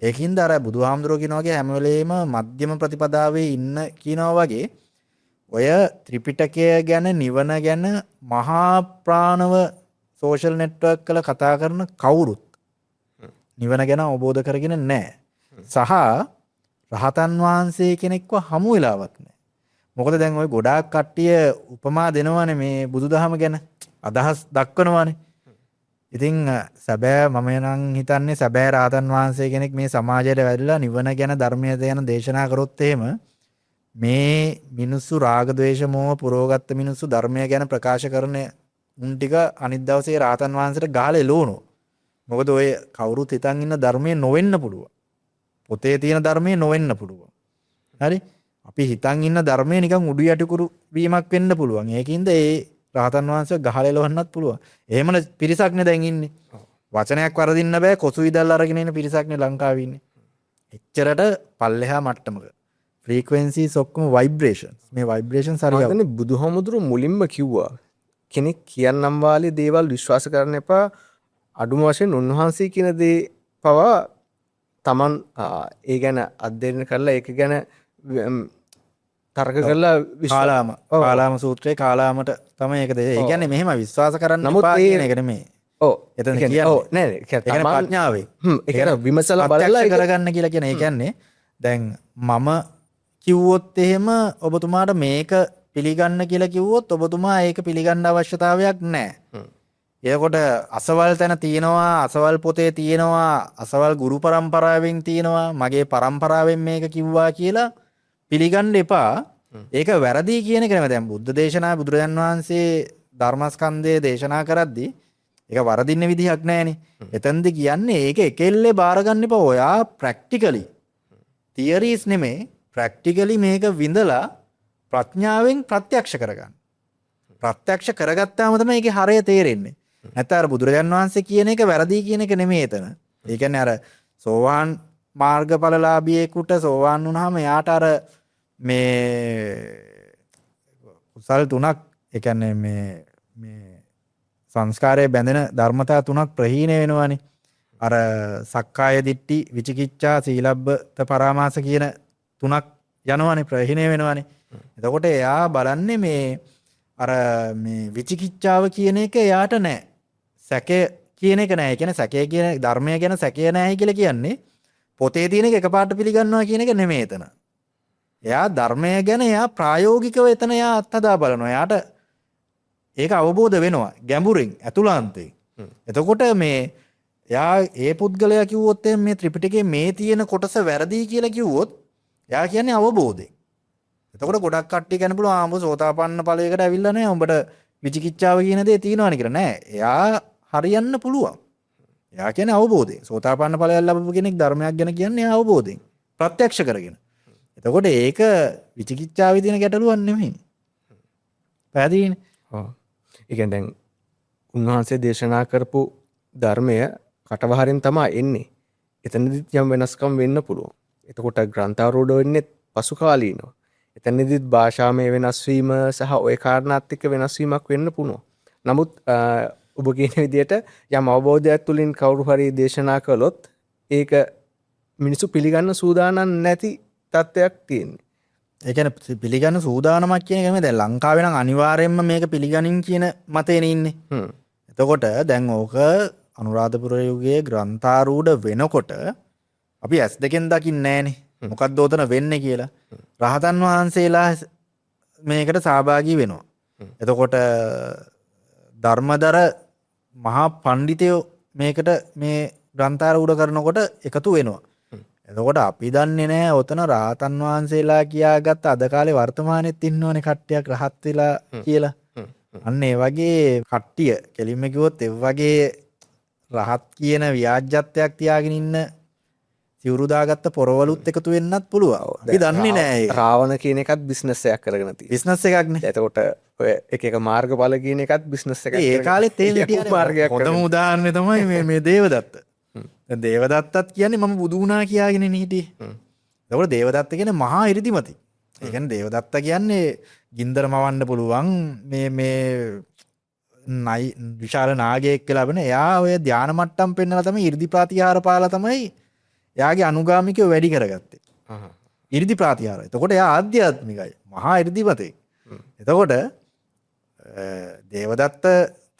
ඒකින්ද අර බුදුහාමුදුරුවෝ කියනවා වගේ හැම වෙලේම මධ්‍යම ප්‍රතිපදාවේ ඉන්න කියනවා වගේ ඔය ත්‍රිපිටකය ගැන නිවන ගැන මහා ප්‍රාණව සෝෂල් නෙට්වර්ක් වල කතා කරන කවුරුත් නිවන ගැන අවබෝධ කරගෙන නැහැ. සහ රහතන් වහන්සේ කෙනෙක්ව හමු වෙලාවක් නැහැ. මොකද දැන් ওই ගොඩාක් කට්ටිය උපමා දෙනවානේ මේ බුදුදහම ගැන අදහස් දක්වනවානේ. ඉතින් සැබෑ මම නම් හිතන්නේ සැබෑ රහතන් වහන්සේ කෙනෙක් මේ සමාජයට වැදලා නිවන ගැන ධර්මයේ යන දේශනා කරොත් එහෙම මේ මිනිස්සු රාග ద్వේෂ මෝහ පුරෝගත්ත මිනිස්සු ධර්මය ගැන ප්‍රකාශ කරන උන් ටික අනිත් දවසේ රහතන් වහන්සේට ගහලා එලවනවා. මොකද ඔය කවුරුත් හිතන් ඉන්න ධර්මයේ නොවෙන්න පුළුවන්. පොතේ තියෙන ධර්මයේ නොවෙන්න පුළුවන්. හරි? අපි හිතන් ඉන්න ධර්මයේ නිකන් උඩු යටිකුරු වීමක් වෙන්න පුළුවන්. ඒකින්ද ඒ රහතන් වහන්සේ ගහලා එලවන්නත් පුළුවන්. එහෙමන පිරිසක්නේ දැන් ඉන්නේ. වචනයක් වරදින්න බෑ කොසු ඉදල් අරගෙන ඉන්න පිරිසක්නේ ලංකාවේ ඉන්නේ. එච්චරට පල්ලෙහා මට්ටමක. frequencies ඔක්කොම vibrations. මේ vibrations හරියට මම හිතන්නේ බුදුහාමුදුරුවෝ මුලින්ම කිව්වා කෙනෙක් කියන්නම් වාලේ දේවල් විශ්වාස කරන්න එපා. අඩුම වශයෙන් උන්වහන්සේ කියන දේ පවා Taman ඒ ගැන අධ්‍යයනය කරලා ඒක ගැන තර්ක කරලා කාලාම සූත්‍රයේ කාලාමට තමයි ඒක දෙන්නේ. ඒ කියන්නේ මෙහෙම විශ්වාස කරන්න එපා කියන එක නෙමෙයි. ඔව් එතන කියන්නේ ඔව් නෑ ඒ කියන්නේ ප්‍රඥාවෙන්. ඒ කියන්නේ විමසලා බලලා ඒක කරගන්න කියලා කියන. ඒ කියන්නේ දැන් මම කිව්වොත් එහෙම ඔබතුමාට මේක පිළිගන්න කියලා කිව්වොත් ඔබතුමා ඒක පිළිගන්න අවශ්‍යතාවයක් නැහැ. එතකොට අසවල් තැන තියෙනවා, අසවල් පොතේ තියෙනවා, අසවල් ගුරු පරම්පරාවෙන් තියෙනවා, මගේ පරම්පරාවෙන් මේක කිව්වා කියලා පිළිගන්න එපා. ඒක වැරදි කියන එක නෙමෙයි. දැන් බුද්ධ දේශනා බුදුරජාන් වහන්සේ ධර්මස්කන්ධය දේශනා කරද්දී ඒක වරදින්න විදිහක් නැහැනේ. එතෙන්ද කියන්නේ ඒක එකෙල්ලේ බාර ගන්න එපා. ඔයා ප්‍රැක්ටිකලි තියරිස් නෙමෙයි ප්‍රැක්ටිකලි මේක විඳලා ප්‍රඥාවෙන් ප්‍රත්‍යක්ෂ කරගන්න. ප්‍රත්‍යක්ෂ කරගත්තාම තමයි ඒකේ හරය තේරෙන්නේ. නැත්නම් අර බුදුරජාන් වහන්සේ කියන එක වැරදි කියන එක නෙමෙයි එතන. ඒ කියන්නේ අර සෝවාන් මාර්ගඵලලාභියෙකුට සෝවාන් වුණාම එයාට අර මේ කුසල් තුනක් ඒ කියන්නේ මේ සංස්කාරයේ බැඳෙන ධර්මතා තුනක් ප්‍රහීන වෙනවානේ. අර සක්කාය දිට්ඨි, විචිකිච්ඡා, සීලබ්බත පරාමාස කියන තුනක් යනවානේ ප්‍රහීන වෙනවානේ. එතකොට එයා බලන්නේ මේ අර මේ විචිකිච්ඡාව කියන එක එයාට නැහැ. සැකය කියන එක නැහැ. ඒ කියන්නේ සැකය කියන ධර්මය ගැන සැකය නැහැ කියලා කියන්නේ පොතේ තියෙන එක එකපාරට පිළිගන්නවා කියන එක නෙමෙයි එතන. එයා ධර්මය ගැන එයා ප්‍රායෝගිකව එතන එයා අත්හදා බලනවා. එයාට ඒක අවබෝධ වෙනවා ගැඹුරින් ඇතුළාන්තයෙන්. එතකොට මේ එයා ඒ පුද්ගලයා කිව්වොත් මේ ත්‍රිපිටකයේ මේ තියෙන කොටස වැරදි කියලා කිව්වොත් එයා කියන්නේ අවබෝධයෙන්. එතකොට ගොඩක් කට්ටිය කියන්න පුළුවන් ආඹ සෝතාපන්න ඵලයකට ඇවිල්ලා නැහැ. උඹට විචිකිච්ඡාව කියන දේ තියෙනවනේ කියලා. නෑ. එයා හරියන්න පුළුවන්. එයා කියන්නේ අවබෝධයෙන්. සෝතාපන්න ඵලයක් ලැබපු කෙනෙක් ධර්මයක් ගැන කියන්නේ අවබෝධයෙන්. ප්‍රත්‍යක්ෂ කරගෙන. එතකොට ඒක විචිකිච්ඡාවේ තියෙන ගැටලුවක් නෙමෙයි. පැහැදිලිනේ? ඔව්. ඒ කියන්නේ දැන් උන්වහන්සේ දේශනා කරපු ධර්මය කටවහරින් තමයි එන්නේ. එතනදිත් යම් වෙනස්කම් වෙන්න පුළුවන්. එතකොට ග්‍රන්ථාරූඪ වෙන්නේ පසු කාලීනව. එතනදිත් භාෂාමය වෙනස් වීම සහ ওই කාරණාත් එක්ක වෙනස් වීමක් වෙන්න පුළුවන්. නමුත් ඔබ කියන විදිහට යම් අවබෝධයක් තුලින් කවුරු හරි දේශනා කළොත් ඒක මිනිස්සු පිළිගන්න සූදානම් නැති තත්ත්වයක් තියෙන්නේ. ඒ කියන්නේ පිළිගන්න සූදානමක් කියන එක නෙමෙයි. දැන් ලංකාවේ නම් අනිවාර්යයෙන්ම මේක පිළිගනින් කියන මතේනේ ඉන්නේ. එතකොට දැන් ඕක අනුරාධපුර යුගයේ ග්‍රන්ථාරූඪ වෙනකොට අපි S2 දකින්නේ නැහනේ. මොකක්ද උතන වෙන්නේ කියලා. රහතන් වහන්සේලා මේකට සහභාගී වෙනවා. එතකොට ධර්මදර මහා පඬිතයෝ මේකට මේ ග්‍රන්ථාරූඪ කරනකොට එකතු වෙනවා. එතකොට අපි දන්නේ නැහැ උතන රහතන් වහන්සේලා කියාගත්ත අද කාලේ වර්තමානෙත් ඉන්නවනේ කට්ටියක් රහත් වෙලා කියලා. අන්න ඒ වගේ කට්ටිය කෙලින්ම කිව්වොත් ඒ වගේ රහත් කියන ව්‍යාජ්‍යත්වයක් තියාගෙන ඉන්න සිවුරු දාගත්ත පොරවලුත් එකතු වෙන්නත් පුළුවන්. අපි දන්නේ නෑ ඒක. රාවණ කියන එකත් බිස්නස් එකක් කරගෙන තියෙනවා. බිස්නස් එකක් නේ. එතකොට ඔය එක මාර්ගඵල කියන එකත් බිස්නස් එකක්. ඒ කාලෙත් ඒ මාර්ගයක්. හොඳම උදාහරණය තමයි මේ දේවදත්ත. දේවදත්තත් කියන්නේ මම බුදු වුණා කියාගෙන හිටියේ. එතකොට දේවදත්ත කියන්නේ මහා 이르දිමති. ඒ කියන්නේ දේවදත්ත කියන්නේ ගින්දර මවන්න පුළුවන් මේ විශාල නාගයෙක් කියලා වෙන. එයා ඔය ධානා මට්ටම් පෙන්නලා තමයි 이르දි ප්‍රතිහාර පාලා තමයි එයාගේ අනුගාමිකයෝ වැඩි කරගත්තේ. 이르දි ප්‍රතිහාර. එතකොට එයා ආධ්‍යාත්මිකයි. මහා 이르දිමතෙක්. එතකොට දේවදත්ත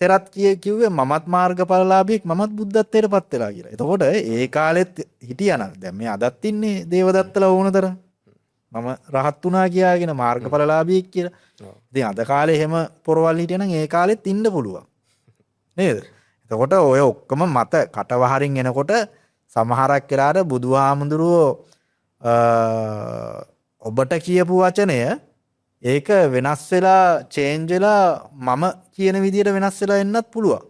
තෙරත් කිව්වේ මමත් මාර්ගඵලලාභියෙක් මමත් බුද්ධත්වයට පත් වෙලා කියලා. එතකොට ඒ කාලෙත් හිටියානම් දැන් මේ අදත් ඉන්නේ දේවදත්තලා ඕනතර. මම රහත් වුණා කියාගෙන මාර්ගඵලලාභියෙක් කියලා. ඉතින් අද කාලේ එහෙම පොරවල් හිටියනම් ඒ කාලෙත් ඉන්න පුළුවන්. නේද? එතකොට ඔය ඔක්කොම මත කටවහරින් එනකොට සමහරක් වෙලාවට බුදුහාමුදුරුවෝ ඔබට කියපු වචනය ඒක වෙනස් වෙලා චේන්ජ් වෙලා මම කියන විදිහට වෙනස් වෙලා එන්නත් පුළුවන්.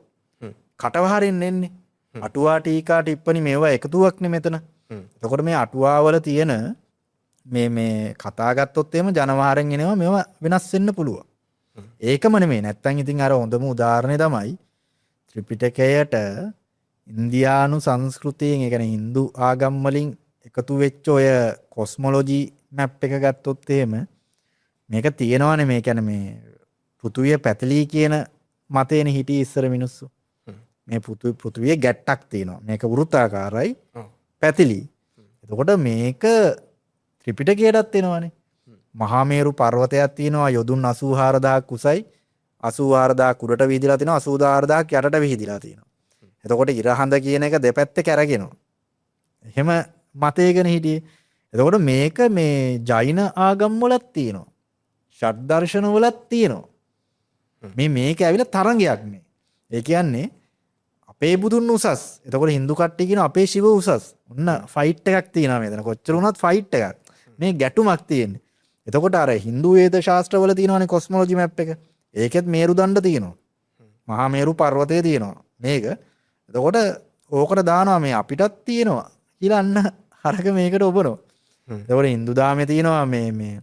කටවහරින් එන්නේ. අටුවා ටීකා ටිප්පණි මේවා එකතුවක්නේ මෙතන. එතකොට මේ අටුවාවල තියෙන මේ කතා ගත්තොත් එහෙම ජනවහරෙන් එනවා මේවා වෙනස් වෙන්න පුළුවන්. ඒකම නෙමෙයි. නැත්තම් ඉතින් අර හොඳම උදාහරණය තමයි ත්‍රිපිටකයට ඉන්දියානු සංස්කෘතියෙන් ඒ කියන්නේ Hindu ආගම් වලින් එකතු වෙච්ච ඔය කොස්මොලොජි මැප් එක ගත්තොත් එහෙම මේක තියෙනවානේ මේ කියන්නේ මේ පෘථුවිය පැතලී කියන මතේනේ හිටියේ ඉස්සර මිනිස්සු. මේ පෘථුවිය ගැට්ටක් තියෙනවා. මේක වෘත්තාකාරයි පැතිලි. එතකොට මේක ත්‍රිපිටකයටත් එනවානේ. මහා මේරු පර්වතයක් තියෙනවා යොදුන් 84000ක් උසයි. 84000ක් උඩට විහිදලා තිනවා 84000ක් යටට විහිදලා තියෙනවා. එතකොට ඉරහඳ කියන එක දෙපැත්තේ කැරගෙනවා. එහෙම මතයකනේ හිටියේ. එතකොට මේක මේ ජෛන ආගම් වලත් තියෙනවා. ෂඩ් දර්ශන වලත් තියෙනවා. මේක ඇවිල්ලා තරංගයක් නේ. ඒ කියන්නේ අපේ බුදුන් උසස්. එතකොට Hindu කට්ටිය කියන අපේ ශිව උසස්. ඔන්න ෆයිට් එකක් තියෙනවා මෙතන. කොච්චර වුණත් ෆයිට් එකක්. මේ ගැටුමක් තියෙන්නේ. එතකොට අර Hindu වේද ශාස්ත්‍රවල තියෙනවානේ කොස්මොලොජි මැප් එක. ඒකෙත් මේරුදණ්ඩ තියෙනවා. මහා මේරු පර්වතය තියෙනවා. මේක. එතකොට ඕකට දානවා මේ අපිටත් තියෙනවා කියලා අන්න හරක මේකට ඔබනවා. එතකොට Hindu දාමේ තියෙනවා මේ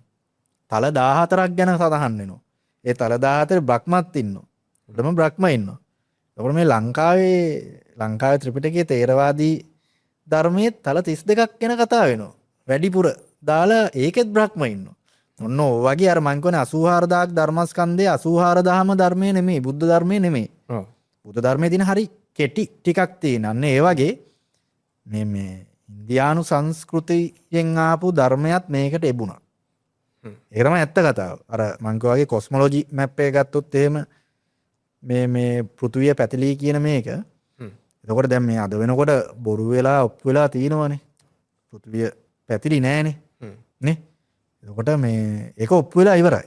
තල 14ක් ගැන සඳහන් වෙනවා. ඒ තල 14 බ්‍රහ්මත් ඉන්නවා. උඩම බ්‍රහ්ම ඉන්නවා. එතකොට මේ ලංකාවේ ත්‍රිපිටකයේ තේරවාදී ධර්මයේ තල 32ක් ගැන කතා වෙනවා. වැඩිපුර දාලා ඒකෙත් බ්‍රහ්ම ඉන්නවා. ඔන්න ඔය වගේ අර මං කියන්නේ 84000ක් ධර්මස්කන්ධයේ 84000ම ධර්මයේ නෙමෙයි බුද්ධ ධර්මයේ නෙමෙයි. බුද්ධ ධර්මයේ තියෙන හරි කෙටි ටිකක් තියෙන. අන්න ඒ වගේ මේ ඉන්දියානු සංස්කෘතියෙන් ආපු ධර්මයක් මේකට එබුණා. ඒක තමයි ඇත්ත කතාව. අර මං වගේ කොස්මොලොජි මැප් එක ගත්තොත් එහෙම මේ පෘථුවිය පැතිලී කියන මේක. එතකොට දැන් මේ අද වෙනකොට බොරු වෙලා ඔප්පු වෙලා තියෙනවනේ. පෘථුවිය පැතිලි නෑනේ. නේ? එතකොට මේ ඒක ඔප්පු වෙලා ඉවරයි.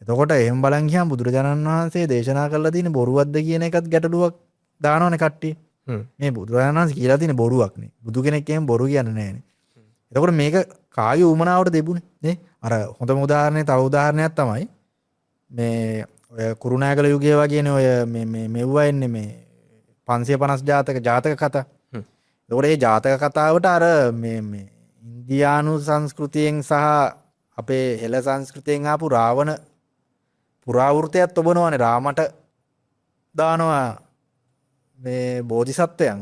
එතකොට එහෙම බලන් ගියාම බුදුරජාණන් වහන්සේ දේශනා කරලා තියෙන බොරුවක්ද කියන එකත් ගැටලුවක් දානවනේ කට්ටිය. මේ බුදුරජාණන් වහන්සේ කියලා තියෙන බොරුවක් නේ. බුදු කෙනෙක් එහෙම බොරු කියන්නේ නෑනේ. එතකොට මේක කාගේ උමනාවට දෙබුනේ නේ? අර හොඳම උදාහරණය තව උදාහරණයක් තමයි මේ ඔය කුරුණෑගල යුගයේ වගේනේ ඔය මේ මෙව්වා එන්නේ මේ 550 ජාතක කතා. එතකොට මේ ජාතක කතාවට අර මේ ඉන්දියානු සංස්කෘතියෙන් සහ අපේ හෙළ සංස්කෘතියෙන් ආපු රාවණ පුරාවෘතයක් තබනවානේ. රාමට දානවා මේ බෝධිසත්වයන්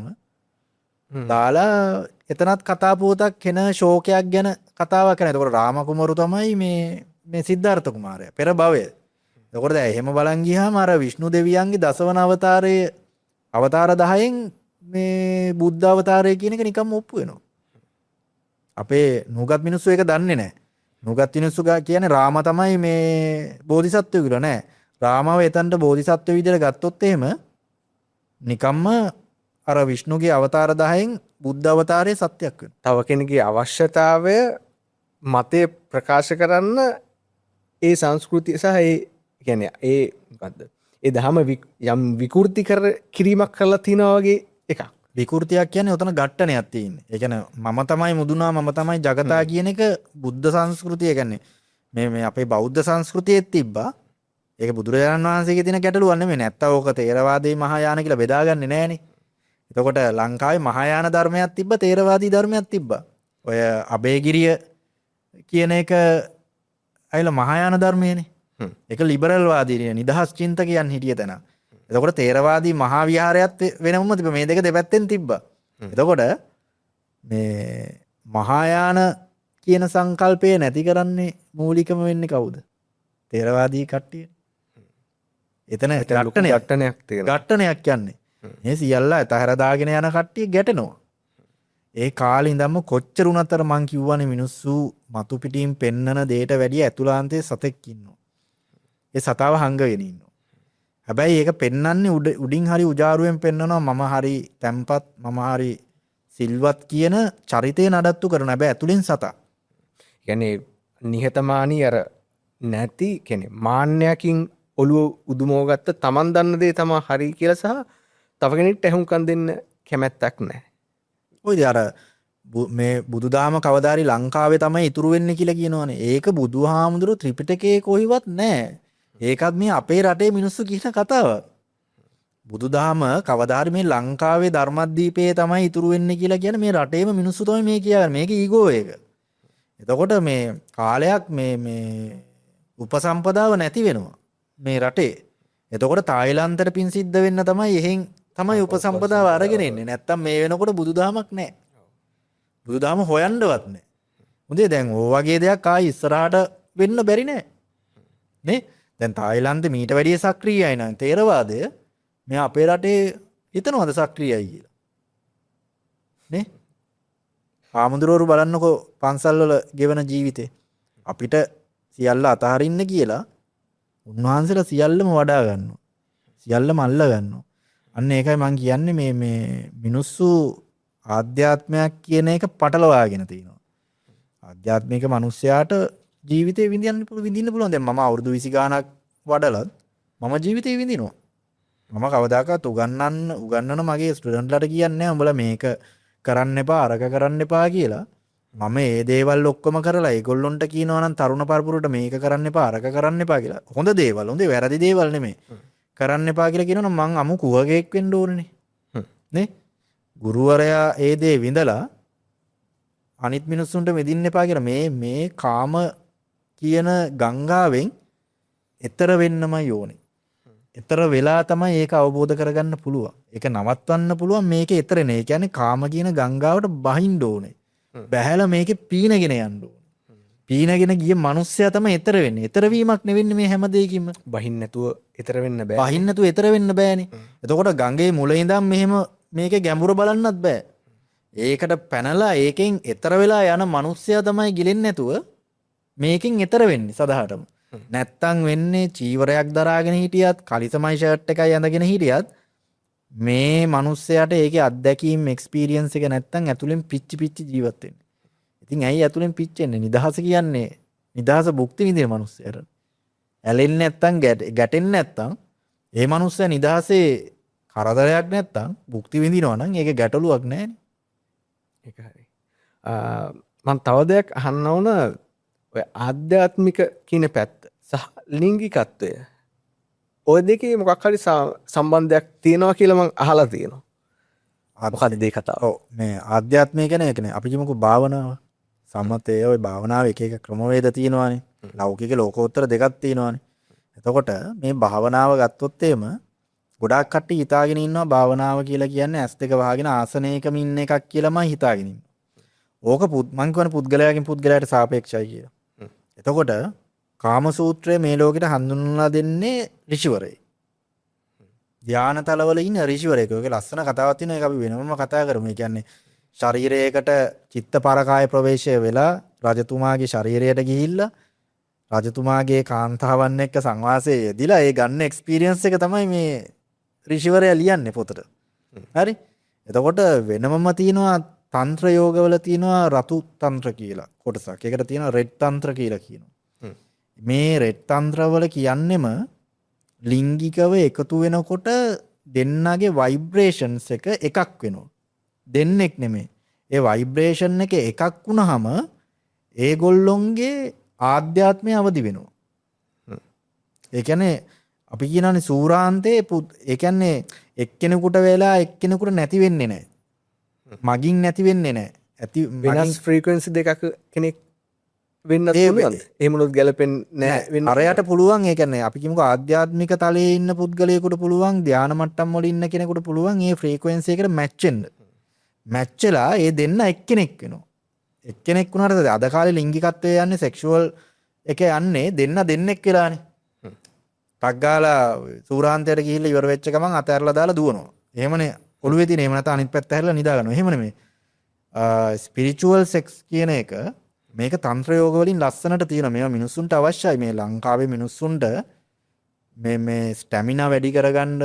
දාලා එතනත් කතා පුවතක් කෙන ශෝකයක් ගැන කතාවක් කරනවා. එතකොට රාම කුමරු තමයි මේ සිද්ධාර්ථ කුමාරයා පෙර භවයේ. එතකොට දැන් එහෙම බලන් ගියාම අර විෂ්ණු දෙවියන්ගේ දසවන අවතාරයේ අවතාර 10න් මේ බුද්ධ අවතාරය කියන එක නිකම්ම ඔප්පු වෙනවා. අපේ නුගත් මිනිස්සු ඒක දන්නේ නැහැ. නුගත් මිනිස්සු කියන්නේ රාම තමයි මේ බෝධිසත්වය කියලා නෑ. රාමව එතනට බෝධිසත්ව විදිහට ගත්තොත් එහෙම නිකම්ම අර විෂ්ණුගේ අවතාර 10න් බුද්ධ අවතාරයේ සත්‍යයක් වෙනවා. තව කෙනෙකුගේ අවශ්‍යතාවය මතේ ප්‍රකාශ කරන්න ඒ සංස්කෘතිය සහ ඒ කියන්නේ ඒ මොකද්ද? ඒ දහම යම් විකෘති කිරීමක් කරලා තියනවා වගේ එකක්. විකෘතියක් කියන්නේ උතන ඝට්ටනයක් තියෙන්නේ. ඒ කියන්නේ මම තමයි මුදුනා මම තමයි జగතා කියන එක බුද්ධ සංස්කෘතිය කියන්නේ මේ අපේ බෞද්ධ සංස්කෘතියෙත් තිබ්බා. ඒක බුදුරජාණන් වහන්සේගේ තියෙන ගැටලුවක් නෙමෙයි. නැත්තම් ඕක තේරවාදී මහායාන කියලා බෙදාගන්නේ නැහනේ. එතකොට ලංකාවේ මහායාන ධර්මයක් තිබ්බ තේරවාදී ධර්මයක් තිබ්බා. ඔය අබේගිරිය කියන එක ඇයිලා මහායාන ධර්මයේනේ. ඒක ලිබරල් වාදීනේ නිදහස් චින්තකයන් හිටිය තැන. එතකොට තේරවාදී මහා විහාරයත් වෙනමම තිබ්බා. මේ දෙක දෙපැත්තෙන් තිබ්බා. එතකොට මේ මහායාන කියන සංකල්පය නැති කරන්නේ මූලිකම වෙන්නේ කවුද? තේරවාදී කට්ටිය. එතන ඝට්ටනයක් තියෙනවා. ඝට්ටනයක් කියන්නේ. මේ සියල්ල ඇතහැර දාගෙන යන කට්ටිය ගැටෙනවා. ඒ කාලේ ඉඳන්ම කොච්චර උනත් අර මං කිව්වනේ මිනිස්සු මතු පිටින් පෙන්නන දෙයට වැඩිය ඇතුළාන්තයේ සතෙක් ඉන්නවා. ඒ සතාව හංගගෙන ඉන්නවා. හැබැයි ඒක පෙන්නන්නේ උඩින් හරි උජාරුවෙන් පෙන්නනවා මම හරි තැම්පත් මම හරි සිල්වත් කියන චරිතය නඩත්තු කරන හැබැයි ඇතුළෙන් සතා. කියන්නේ නිහතමානී අර නැති කෙනෙ මාන්‍යයකින් ඔළුව උදුමෝගත්ත තමන් දන්න දේ තමා හරි කියලා සහ තව කෙනෙක්ට ඇහුම්කන් දෙන්න කැමැත්තක් නැහැ. ඔයද අර මේ බුදුදහම කවදා හරි ලංකාවේ තමයි ඉතුරු වෙන්නේ කියලා කියනවනේ. ඒක බුදුහාමුදුරු ත්‍රිපිටකයේ කොහෙවත් නැහැ. ඒකත් මේ අපේ රටේ මිනිස්සු කියන කතාවක්. බුදුදහම කවදා හරි මේ ලංකාවේ ධර්මදීපයේ තමයි ඉතුරු වෙන්නේ කියලා කියන මේ රටේම මිනිස්සු තමයි මේ කියන්නේ. මේක ඊගෝ එක. එතකොට මේ කාලයක් මේ උපසම්පදාව නැති වෙනවා මේ රටේ. එතකොට තායිලන්තයට පින් සිද්ධ වෙන්න තමයි එහෙන් තමයි උපසම්පදාව අරගෙන එන්නේ. නැත්තම් මේ වෙනකොට බුදුදහමක් නැහැ. බුදුදහම හොයන්නවත් නැහැ. මුදේ දැන් ඕ වගේ දෙයක් ආයි ඉස්සරහට වෙන්න බැරි නෑ. නේ? දැන් තායිලන්තේ මීට වැඩිය සක්‍රීයයි නං තේරවාදය. මේ අපේ රටේ හිතනවද සක්‍රීයයි කියලා? නේ? ආමුදුරවරු බලන්නකෝ පන්සල් වල ගෙවන ජීවිතේ. අපිට සියල්ල අතහරින්න කියලා උන්වහන්සේලා සියල්ලම වඩා ගන්නවා. සියල්ලම අල්ල ගන්නවා. අන්න ඒකයි මම කියන්නේ මේ මිනිස්සු ආධ්‍යාත්මයක් කියන එක පටලවාගෙන තිනවා. ආධ්‍යාත්මික මිනිස්යාට ජීවිතේ විඳින්න පුළුවන්. දැන් මම අවුරුදු 20 ගාණක් වඩලත් මම ජීවිතේ විඳිනවා. මම කවදාකවත් උගන්නන මගේ ස්ටුඩන්ට්ලාට කියන්නේ නැහැ උඹලා මේක කරන්න එපා අරක කරන්න එපා කියලා. මම ඒ දේවල් ඔක්කොම කරලා ඒගොල්ලොන්ට කියනවා නම් තරුණ පරපුරට මේක කරන්න එපා අරක කරන්න එපා කියලා. හොඳ දේවල්, හොඳ වැරදි දේවල් නෙමෙයි. කරන්න එපා කියලා කියනවනම් මං අමු කුහකෙක් වෙන්න ඕනනේ. නේ? ගුරුවරයා ඒ දේ විඳලා අනිත් මිනිස්සුන්ට මෙදින්න එපා කියලා මේ කාම කියන ගංගාවෙන් එතර වෙන්නමයි ඕනේ. එතර වෙලා තමයි ඒක අවබෝධ කරගන්න පුළුවන්. ඒක නවත්වන්න පුළුවන් මේකේ එතරනේ. ඒ කියන්නේ කාම කියන ගංගාවට බහින්න ඕනේ. බැහැලා මේකේ පීනගෙන යන්න ඕනේ. පීනගෙන ගිය මිනිස්සයා තමයි එතර වෙන්නේ. එතර වීමක් නෙවෙන්නේ මේ හැම දෙයකින්ම. බහින්න නැතුව එතර වෙන්න බෑ. බහින්න නැතුව එතර වෙන්න බෑනේ. එතකොට ගඟේ මුල ඉඳන් මෙහෙම මේකේ ගැඹුර බලන්නත් බෑ. ඒකට පැනලා ඒකෙන් එතර වෙලා යන මිනිස්සයා තමයි ගිලෙන්නේ නැතුව මේකෙන් එතර වෙන්නේ සදහටම. නැත්තම් වෙන්නේ චීවරයක් දරාගෙන හිටියත් කලිසමයි ෂර්ට් එකයි ඇඳගෙන හිටියත් මේ මිනිස්සයාට ඒකේ අත්දැකීම් එක්ස්පීරියන්ස් එක නැත්තම් ඇතුලෙන් පිච්චි ජීවත් වෙන්නේ. ඉතින් ඇයි ඇතුලෙන් පිච්චෙන්නේ? නිදහස කියන්නේ නිදහස භුක්ති විඳින මිනිස්සයාට. ඇලෙන්නේ නැත්තම් ගැටෙන්නේ නැත්තම් ඒ මිනිස්සයා නිදහසේ කරදරයක් නැත්තම් භුක්ති විඳිනවා නම් ඒක ගැටලුවක් නෑනේ. ඒක හරි. මම තව දෙයක් අහන්න ඕන ඔය ආධ්‍යාත්මික කියන පැත්ත සහ ලිංගිකත්වය. ඔය දෙකේ මොකක් හරි සම්බන්ධයක් තියෙනවා කියලා මම අහලා තියෙනවා. මොකක්ද මේ කතාව? ඔව් මේ ආධ්‍යාත්මය කියන්නේ ඒකනේ. අපි කියමුකෝ භාවනාව. සම්මතයේ ඔය භාවනාවේ එක එක ක්‍රමවේද තියෙනවානේ. ලෞකික ලෝකෝත්තර දෙකක් තියෙනවානේ. එතකොට මේ භාවනාව ගත්තොත් එහෙම ගොඩාක් කට්ටිය හිතාගෙන ඉන්නවා භාවනාව කියලා කියන්නේ ඇස් දෙක වහගෙන ආසනයකම ඉන්න එකක් කියලාමයි හිතාගෙන ඉන්නේ. ඕක මං කියන්නේ පුද්ගලයාගෙන් පුද්ගලයාට සාපේක්ෂයි කියලා. එතකොට කාම සූත්‍රයේ මේ ලෝකෙට හඳුන්වලා දෙන්නේ ඍෂිවරයෙක්. ධානතලවල ඉන්න ඍෂිවරයෙක්. ඔයක ලස්සන කතාවක් තියෙනවා. ඒක අපි වෙනම කතා කරමු. ඒ කියන්නේ ශරීරයකට චිත්ත පරකාය ප්‍රවේශය වෙලා රජතුමාගේ ශරීරයට ගිහිල්ලා රජතුමාගේ කාන්තාවන් එක්ක සංවාසයේ යෙදිලා ඒ ගන්න එක්ස්පීරියන්ස් එක තමයි මේ ඍෂිවරයා ලියන්නේ පොතට. හරි? එතකොට වෙනමම තියෙනවා තන්ත්‍ර යෝගවල තියෙනවා රතු තන්ත්‍ර කියලා කොටසක්. ඒකට තියෙනවා රෙඩ් තන්ත්‍ර කියලා කියනවා. මේ රෙඩ් තන්ත්‍රවල කියන්නෙම ලිංගිකව එකතු වෙනකොට දෙන්නගේ වයිබ්‍රේෂන්ස් එක එකක් වෙනවා. දෙන්නෙක් නෙමෙයි. ඒ වයිබ්‍රේෂන් එක එකක් වුණාම ඒගොල්ලොන්ගේ ආධ්‍යාත්මය අවදි වෙනවා. ඒ කියන්නේ අපි කියනනේ සූරාන්තේ ඒ කියන්නේ එක්කෙනෙකුට වෙලා එක්කෙනෙකුට නැති වෙන්නේ නැහැ. මගින් නැති වෙන්නේ නැහැ. ඇති වෙනස් ෆ්‍රීකවෙන්සි දෙකක් කෙනෙක් වෙන්න පුළුවන්ද? එහෙම උනොත් ගැලපෙන්නේ නැහැ වෙන්න. අරයට පුළුවන් ඒ කියන්නේ අපි කියමුකෝ ආධ්‍යාත්මික තලයේ ඉන්න පුද්ගලයෙකුට පුළුවන් ධානා මට්ටම් වල ඉන්න කෙනෙකුට පුළුවන් මේ ෆ්‍රීකවෙන්සි එකට මැච් වෙන්න. මැච් වෙලා ඒ දෙන්න එක්කෙනෙක් වෙනවා. එක්කෙනෙක් වුණාට අද කාලේ ලිංගිකත්වයේ යන්නේ සෙක්ෂුවල් එක යන්නේ දෙන්නෙක් වෙලානේ. ටක් ගාලා සූරාන්තයට ගිහිල්ලා ඉවර වෙච්ච ගමන් අතහැරලා දාලා දුවනවා. එහෙමනේ ඔළුවේ තියෙන. එහෙම නැත්නම් අනිත් පැත්ත හැරලා නිදා ගන්නවා. එහෙම නෙමෙයි. ස්පිරිචුවල් සෙක්ස් කියන එක මේක තන්ත්‍ර යෝග වලින් ලස්සනට තියෙනවා. මේවා මිනිස්සුන්ට අවශ්‍යයි. මේ ලංකාවේ මිනිස්සුන්ට මේ ස්ටැමිනා වැඩි කරගන්න,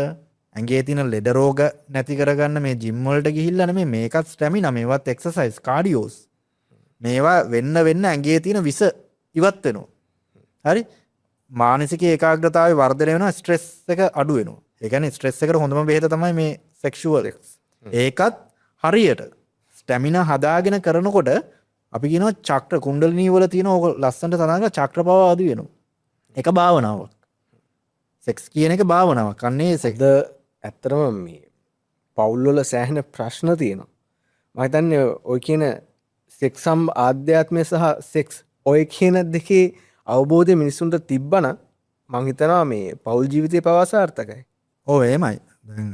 ඇඟේ තියෙන ලෙඩ රෝග නැති කරගන්න මේ ජිම් වලට ගිහිල්ලා නෙමෙයි. මේකත් ස්ටැමිනා, මේවත් එක්සර්සයිස්, කාඩියෝස්. මේවා වෙන්න ඇඟේ තියෙන විස ඉවත් වෙනවා. හරි? මානසික ඒකාග්‍රතාවය වර්ධනය වෙනවා, ස්ට්‍රෙස් එක අඩු වෙනවා. ඒ කියන්නේ ස්ට්‍රෙස් එකට හොඳම බෙහෙත තමයි මේ සෙක්ෂුවල් එක්ස්. ඒකත් හරියට ස්ටැමිනා හදාගෙන කරනකොට අපි කියනවා චක්‍ර කුණ්ඩලිනී වල තියෙන ඕක ලස්සනට සඳහන් චක්‍ර පව අඩු වෙනවා. ඒක භාවනාවක්. සෙක්ස් කියන එක භාවනාවක්. අන්නේ සෙක්ස් ඇත්තටම මේ පවුල් වල සෑහෙන ප්‍රශ්න තියෙනවා. මම හිතන්නේ ඔය කියන සෙක්ස් ආධ්‍යාත්මය සහ සෙක්ස් ඔය කියන දෙකේ අවබෝධය මිනිස්සුන්ට තිබ්බනම් මං හිතනවා මේ පෞල් ජීවිතය පවා සාර්ථකයි. ඔව් එහෙමයි. දැන්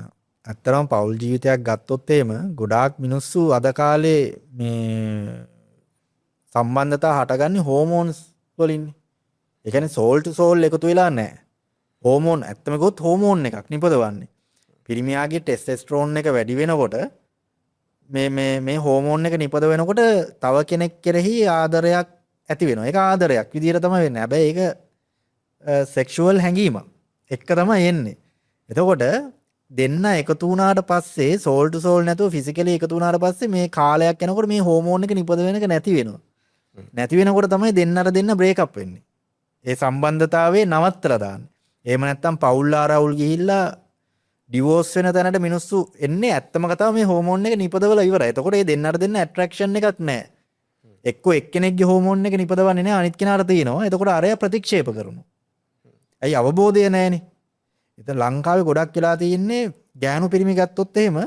ඇත්තටම පෞල් ජීවිතයක් ගත්තොත් එහෙම ගොඩාක් මිනිස්සු අද කාලේ මේ සම්බන්ධතා හටගන්නේ හෝමෝන්ස් වලින්නේ. ඒ කියන්නේ සෝල් ටු සෝල් එකතු වෙලා නැහැ. හෝමෝන් ඇත්තම ගොත් හෝමෝන් එකක් නිපදවන්නේ. පිරිමියාගේ ටෙස්ටෙස්ටරෝන් එක වැඩි වෙනකොට මේ හෝමෝන් එක නිපද වෙනකොට තව කෙනෙක් කෙරෙහි ආදරයක් ඇති වෙනවා. ඒක ආදරයක් විදියට තමයි වෙන්නේ. හැබැයි ඒක සෙක්ෂුවල් හැඟීමක් එක්ක තමයි එන්නේ. එතකොට දෙන්න එකතු වුණාට පස්සේ සෝල් ටු සෝල් නැතුව ෆිසිකලි එකතු වුණාට පස්සේ මේ කාලයක් යනකොට මේ හෝමෝන් එක නිපද වෙන එක නැති වෙනවා. නැති වෙනකොට තමයි දෙන්නට දෙන්න බ්‍රේක් අප් වෙන්නේ. ඒ සම්බන්ධතාවයේ නවත්තලා දාන්නේ. එහෙම නැත්නම් පවුල් ආරවුල් ගිහිල්ලා ඩිවෝස් වෙන තැනට මිනිස්සු එන්නේ ඇත්තම කතාව මේ හෝමෝන් එක නිපදවලා ඉවරයි. එතකොට මේ දෙන්නට දෙන්න ඇට්‍රැක්ෂන් එකක් නැහැ. එක්කෝ එක්කෙනෙක්ගේ හෝමෝන් එක නිපදවන්නේ නැහැ, අනිත් කෙනාට තියෙනවා. එතකොට අරයා ප්‍රතික්ෂේප කරනවා. ඇයි අවබෝධය නැහැනේ. ඉතින් ලංකාවේ ගොඩක් වෙලා තියෙන්නේ ගෑනු පිරිමි ගත්තොත් එහෙම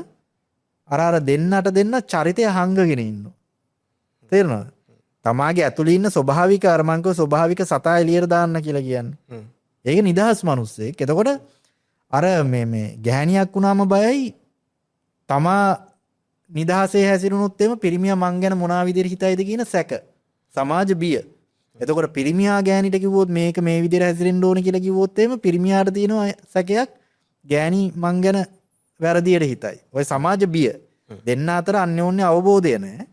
අර දෙන්නට දෙන්න චරිතය හංගගෙන ඉන්නවා. තේරෙනවද? තමාගේ ඇතුළේ ඉන්න ස්වභාවික අරමංකව ස්වභාවික සතා එළියට දාන්න කියලා කියන්නේ. ඒක නිදහස් මිනිස්සෙක්. එතකොට අර මේ ගැහණියක් වුණාම බයයි තමා නිදහසේ හැසිරුණොත් එම පිරිමියා මං ගැන මොනවා විදිහට හිතයිද කියන සැක. සමාජ බිය. එතකොට පිරිමියා ගෑණිට කිව්වොත් මේක මේ විදිහට හැසිරෙන්න ඕනේ කියලා කිව්වොත් එම පිරිමියාට තියෙන සැකයක් ගෑණි මං ගැන වැරදියට හිතයි. ඔය සමාජ බිය. දෙන්න අතර අන්‍යෝන්‍ය අවබෝධය නැහැ.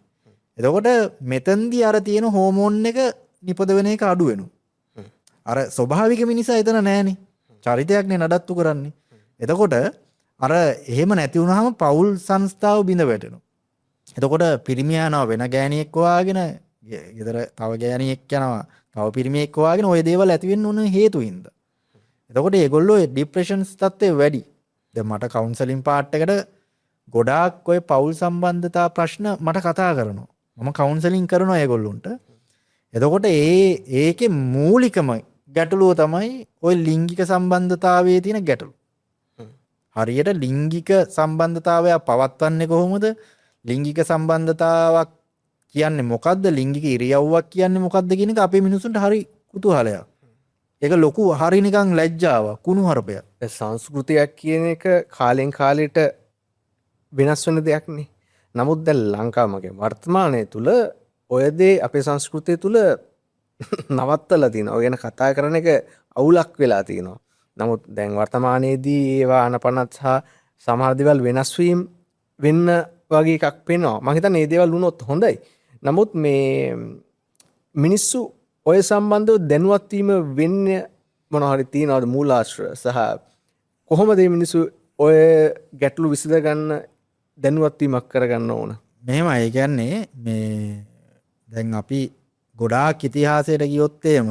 එතකොට මෙතෙන්දී අර තියෙන හෝමෝන් එක නිපද වෙන එක අඩු වෙනවා. අර ස්වභාවික මිනිසා එතන නැහනේ. චරිතයක්නේ නඩත්තු කරන්නේ. එතකොට අර එහෙම නැති වුනහම පෞල් සංස්ථාව බිඳ වැටෙනවා. එතකොට පිරිමියා යනවා වෙන ගෑණියෙක් හොයාගෙන, ගෙදර තව ගෑණියෙක් යනවා තව පිරිමියෙක් හොයාගෙන, ওই දේවල් ඇති වෙන්න ඕන හේතු හින්දා. එතකොට ඒගොල්ලෝ ડિප්‍රෙෂන්ස් තත්ත්වය වැඩි. දැන් මට කවුන්සලින් පාර්ට් එකට ගොඩාක් ඔය පෞල් සම්බන්ධතා ප්‍රශ්න මට කතා කරනවා. මම කවුන්සලින් කරනවා ඒගොල්ලොන්ට. එතකොට ඒකේ මූලිකම ගැටලුව තමයි ওই ලිංගික සම්බන්ධතාවයේ තියෙන ගැටලුව. හරියට ලිංගික සම්බන්ධතාවය පවත්වන්නේ කොහොමද? ලිංගික සම්බන්ධතාවක් කියන්නේ මොකද්ද? ලිංගික ඉරියව්වක් කියන්නේ මොකද්ද කියන එක අපේ මිනිස්සුන්ට හරි කුතුහලයක්. ඒක ලොකු හරි නිකන් ලැජ්ජාවක්, කුණුහරුපයක්. සංස්කෘතියක් කියන එක කාලෙන් කාලෙට වෙනස් වෙන දෙයක් නේ. නමුත් දැන් ලංකාවගේ වර්තමානයේ තුල ඔය දේ අපේ සංස්කෘතිය තුල නවත්තලා තියෙනවා. ඔය ගැන කතා කරන එක අවුලක් වෙලා තියෙනවා. නමුත් දැන් වර්තමානයේදී ඒවා අනපනත් සහ සමහර දේවල් වෙනස් වීම වෙන්න වගේ එකක් පේනවා. මම හිතන්නේ මේ දේවල් වුණොත් හොඳයි. නමුත් මේ මිනිස්සු ඔය සම්බන්ධව දැනුවත් වීම වෙන්නේ මොනවා හරි තියනවද මූලාශ්‍ර සහ කොහොමද මේ මිනිස්සු ඔය ගැටලු විසඳ ගන්න දැනුවත් වීමක් කරගන්න ඕන? මෙහෙමයි. ඒ කියන්නේ මේ දැන් අපි ගොඩාක් ඉතිහාසයට ගියොත් එහෙම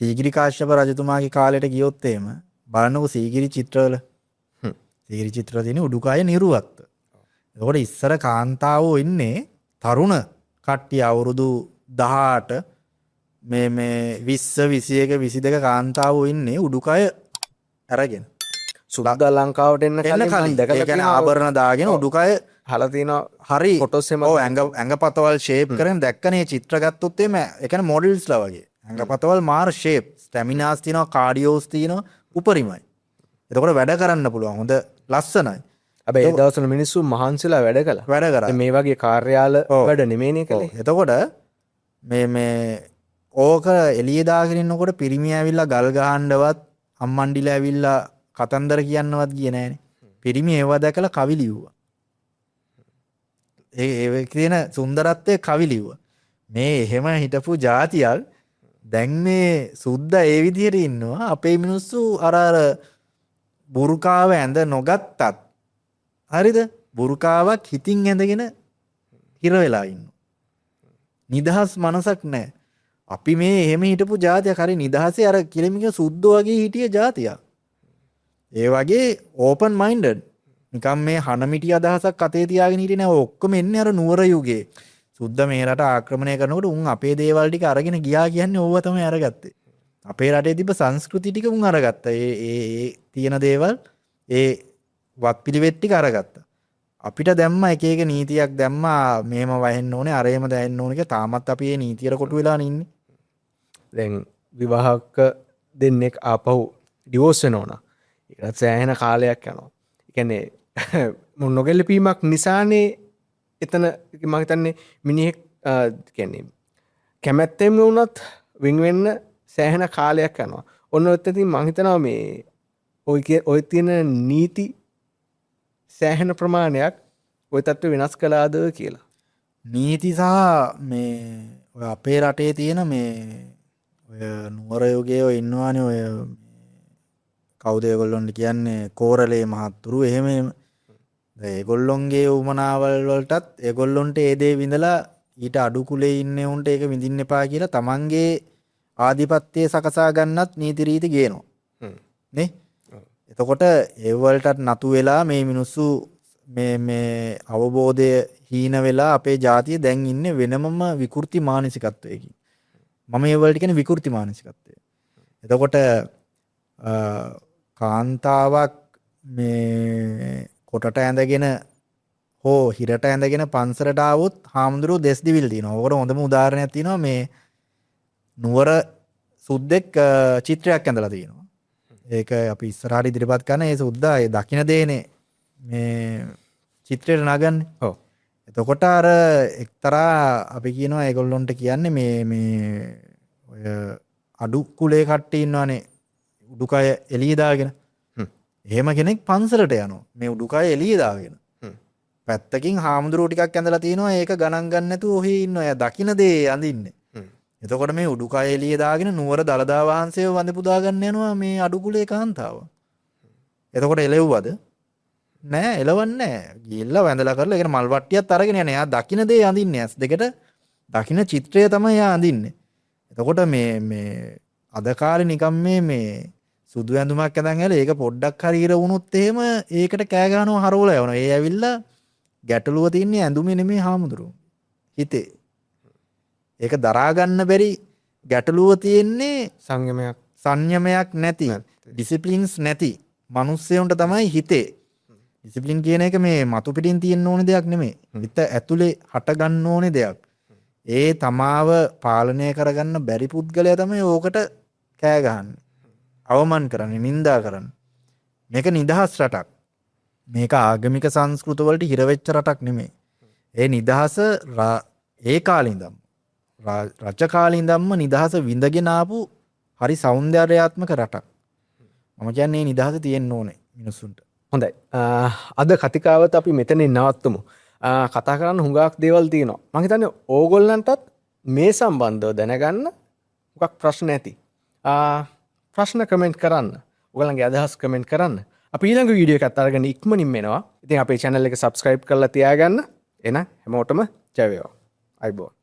සීගිරි කාශ්‍යප රජතුමාගේ කාලයට ගියොත් එහෙම බලන්නකො සීගිරි චිත්‍රවල. සීගිරි චිත්‍ර තියෙන උඩුකය නිරුවත්. එතකොට ඉස්සර කාන්තාවෝ ඉන්නේ තරුණ කට්ටිය අවුරුදු 18 මේ 20 21 22 කාන්තාවෝ ඉන්නේ උඩුකය අරගෙන සුද්දා ලංකාවට එන්න එන්න කලින් කලින් දැකලා ඒ කියන්නේ තියෙනවා. ආභරණ දාගෙන උඩුකය අහලා තියෙනවා හරි ෆොටෝස් එම ඔව් ඇඟපතවල් ෂේප් කරගෙන දැක්කනේ චිත්‍ර ගත්තොත් එimhe ඒ කියන්නේ මොඩල්ස්ලා වගේ ඇඟපතවල් මාර ෂේප් ස්ටැමිනාස් තියෙනවා කාඩියෝස් තියෙනවා උපරිමයි. එතකොට වැඩ කරන්න පුළුවන් හොඳ ලස්සනයි. හැබැයි ඒ දවස්වල මිනිස්සු මහන්සිලා වැඩ කළා. වැඩ කරා. මේ වගේ කාර්යාල වැඩ නෙමෙයිනේ කළේ. එතකොට මේ ඕක එළිය දාගෙන ඉන්නකොට පිරිමි ඇවිල්ලා ගල් ගහන්නවත් අම්මන්ඩිලා ඇවිල්ලා කතන්දර කියන්නවත් ගියේ නෑනේ. පිරිමි ඒවා දැකලා කවි ලිව්වා. ඒ කියන සුන්දරත්වයේ කවි ලිව්වා. මේ එහෙම හිටපු જાතියක් දැන් මේ සුද්දා ඒ විදිහට ඉන්නවා. අපේ මිනිස්සු අර බුරුකාව ඇඳ නොගත්තත් හරිද? බුරුකාවක් හිතින් ඇඳගෙන හිර වෙලා ඉන්නවා. නිදහස් මනසක් නැහැ. අපි මේ එහෙම හිටපු જાතියක් හරි නිදහසේ අර කිලිමික සුද්දෝ වගේ හිටිය જાතියක්. ඒ වගේ ඕපන් මයින්ඩඩ් නිකම් මේ හනමිටි අදහසක් අතේ තියාගෙන හිටියේ නෑ. ඔක්කොම එන්නේ අර නුවර යුගයේ. සුද්ද මේ රට ආක්‍රමණය කරනකොට උන් අපේ දේවල් ටික අරගෙන ගියා කියන්නේ ඕව තමයි අරගත්තේ. අපේ රටේ තිබ්බ සංස්කෘති ටික උන් අරගත්තා. ඒ තියෙන දේවල් ඒ වත්පිළිවෙත් ටික අරගත්තා. අපිට දැම්ම එක එක නීතියක් දැම්මා මේම වහෙන්න ඕනේ අරේම දැනෙන්න ඕනේ කියලා. තාමත් අපි මේ නීතියට කොටු වෙලා ඉන්නේ. දැන් විවාහක දෙන්නෙක් ආපහු ඩිවෝස් වෙනවා නම් ඒකට සෑහෙන කාලයක් යනවා. ඒ කියන්නේ නොගැලපීමක් නිසානේ එතන මම හිතන්නේ මිනිහෙක් කියන්නේ කැමැත්තෙන් වුණත් වින් වෙන්න සෑහෙන කාලයක් යනවා. ඔන්න ඔත් ඉතින් මම හිතනවා මේ ඔය තියෙන නීති සෑහෙන ප්‍රමාණයක් ඔය තත්ත්ව වෙනස් කළාද කියලා. නීති සහ මේ ඔය අපේ රටේ තියෙන මේ ඔය නුවර යුගයේ ඔය ඉන්නවානේ ඔය කවුද ඒගොල්ලොන්ට කියන්නේ කෝරළේ මහත්තුරු එහෙම ඒගොල්ලොන්ගේ උමනාවල් වලටත් ඒගොල්ලොන්ට ඒ දේ විඳලා ඊට අඩු කුලේ ඉන්නේ උන්ට ඒක විඳින්න එපා කියලා තමන්ගේ ආධිපත්‍යය සකසා ගන්නත් නීති රීති ගේනවා නේ. එතකොට ඒ වලටත් නතු වෙලා මේ මිනිස්සු මේ අවබෝධය හීන වෙලා අපේ ජාතිය දැන් ඉන්නේ වෙනමම විකෘති මානසිකත්වයකින්. මම ඒ වලට කියන්නේ විකෘති මානසිකත්වය. එතකොට කාන්තාවක් මේ කොටට ඇඳගෙන හෝ හිරට ඇඳගෙන පන්සලට ආවොත් හාමුදුරුවෝ දෙස් දිවිල් දිනවා. ඕකට හොඳම උදාහරණයක් තියෙනවා මේ නුවර සුද්දෙක් චිත්‍රයක් ඇඳලා තියෙනවා. ඒක අපි ඉස්සරහට ඉදිරිපත් කරන ඒ සුද්දා ඒ දකින්න දේනේ මේ චිත්‍රයට නගන්නේ. ඔව්. එතකොට අර එක්තරා අපි කියනවා ඒගොල්ලොන්ට කියන්නේ මේ ඔය අඩු කුලේ කට්ටිය ඉන්නවනේ උඩුකය එළිය දාගෙන. එහෙම කෙනෙක් පන්සලට යනවා. මේ උඩුකය එළිය දාගෙන. පැත්තකින් හාමුදුරුවෝ ටිකක් ඇඳලා තිනවා ඒක ගණන් ගන්න නැතුව ඔහි ඉන්නවා. එයා දකින්න දේ අඳින්නේ. එතකොට මේ උඩුකය එළිය දාගෙන නුවර දලදා වහන්සේව වඳ පුදා ගන්න යනවා මේ අඩු කුලේ කාන්තාව. එතකොට එළෙව්වද? නෑ එළවන්නේ නෑ. ගිහිල්ලා වැඳලා කරලා ඒකට මල් වට්ටියක් අරගෙන යන්නේ. එයා දකින්න දේ අඳින්නේ. ඇස් දෙකට දකින්න චිත්‍රය තමයි එයා අඳින්නේ. එතකොට මේ අද කාලේ නිකම් මේ සුදු ඇඳුමක් ඇඳන් ඇවිල්ලා ඒක පොඩ්ඩක් හරි ඉර වුණොත් එහෙම ඒකට කෑ ගහනවා හරවලා යවනවා. ඒ ඇවිල්ලා ගැටලුව තින්නේ ඇඳුමේ නෙමෙයි හාමුදුරුවෝ. හිතේ. ඒක දරා ගන්න බැරි ගැටලුව තියෙන්නේ සංයමයක් නැති ඩිසිප්ලින්ස් නැති මිනිස්සුන්ට තමයි හිතේ. ඩිසිප්ලින් කියන එක මේ මතු පිටින් තියෙන්න ඕන දෙයක් නෙමෙයි. හිත ඇතුලේ හට ගන්න ඕනේ දෙයක්. ඒ තමාව පාලනය කරගන්න බැරි පුද්ගලයා තමයි ඕකට කෑ ගහන්නේ. අවමන් කරන්නේ, නිඳා කරන්නේ. මේක නිදහස් රටක්. මේක ආගමික සංස්කෘත වලට හිර වෙච්ච රටක් නෙමෙයි. ඒ නිදහස ඒ කාලේ ඉඳන් රජ කාලේ ඉඳන්ම නිදහස විඳගෙන ආපු හරි සෞන්දර්යාත්මක රටක්. මම කියන්නේ මේ නිදහස තියෙන්න ඕනේ මිනිස්සුන්ට. හොඳයි. අද කතිකාවත අපි මෙතනින් නවත්තුමු. කතා කරන්න හුඟක් දේවල් තියෙනවා. මම හිතන්නේ ඕගොල්ලන්ටත් මේ සම්බන්ධව දැනගන්න මොකක් ප්‍රශ්න ඇති. ප්‍රශ්න කමෙන්ට් කරන්න. ඔයගලගේ අදහස් කමෙන්ට් කරන්න. අපි ඊළඟ වීඩියෝ එකත් අරගෙන ඉක්මනින් එනවා. ඉතින් අපේ channel එක subscribe කරලා තියාගන්න. එහෙනම් හැමෝටම ජය වේවා. අයබෝවන්.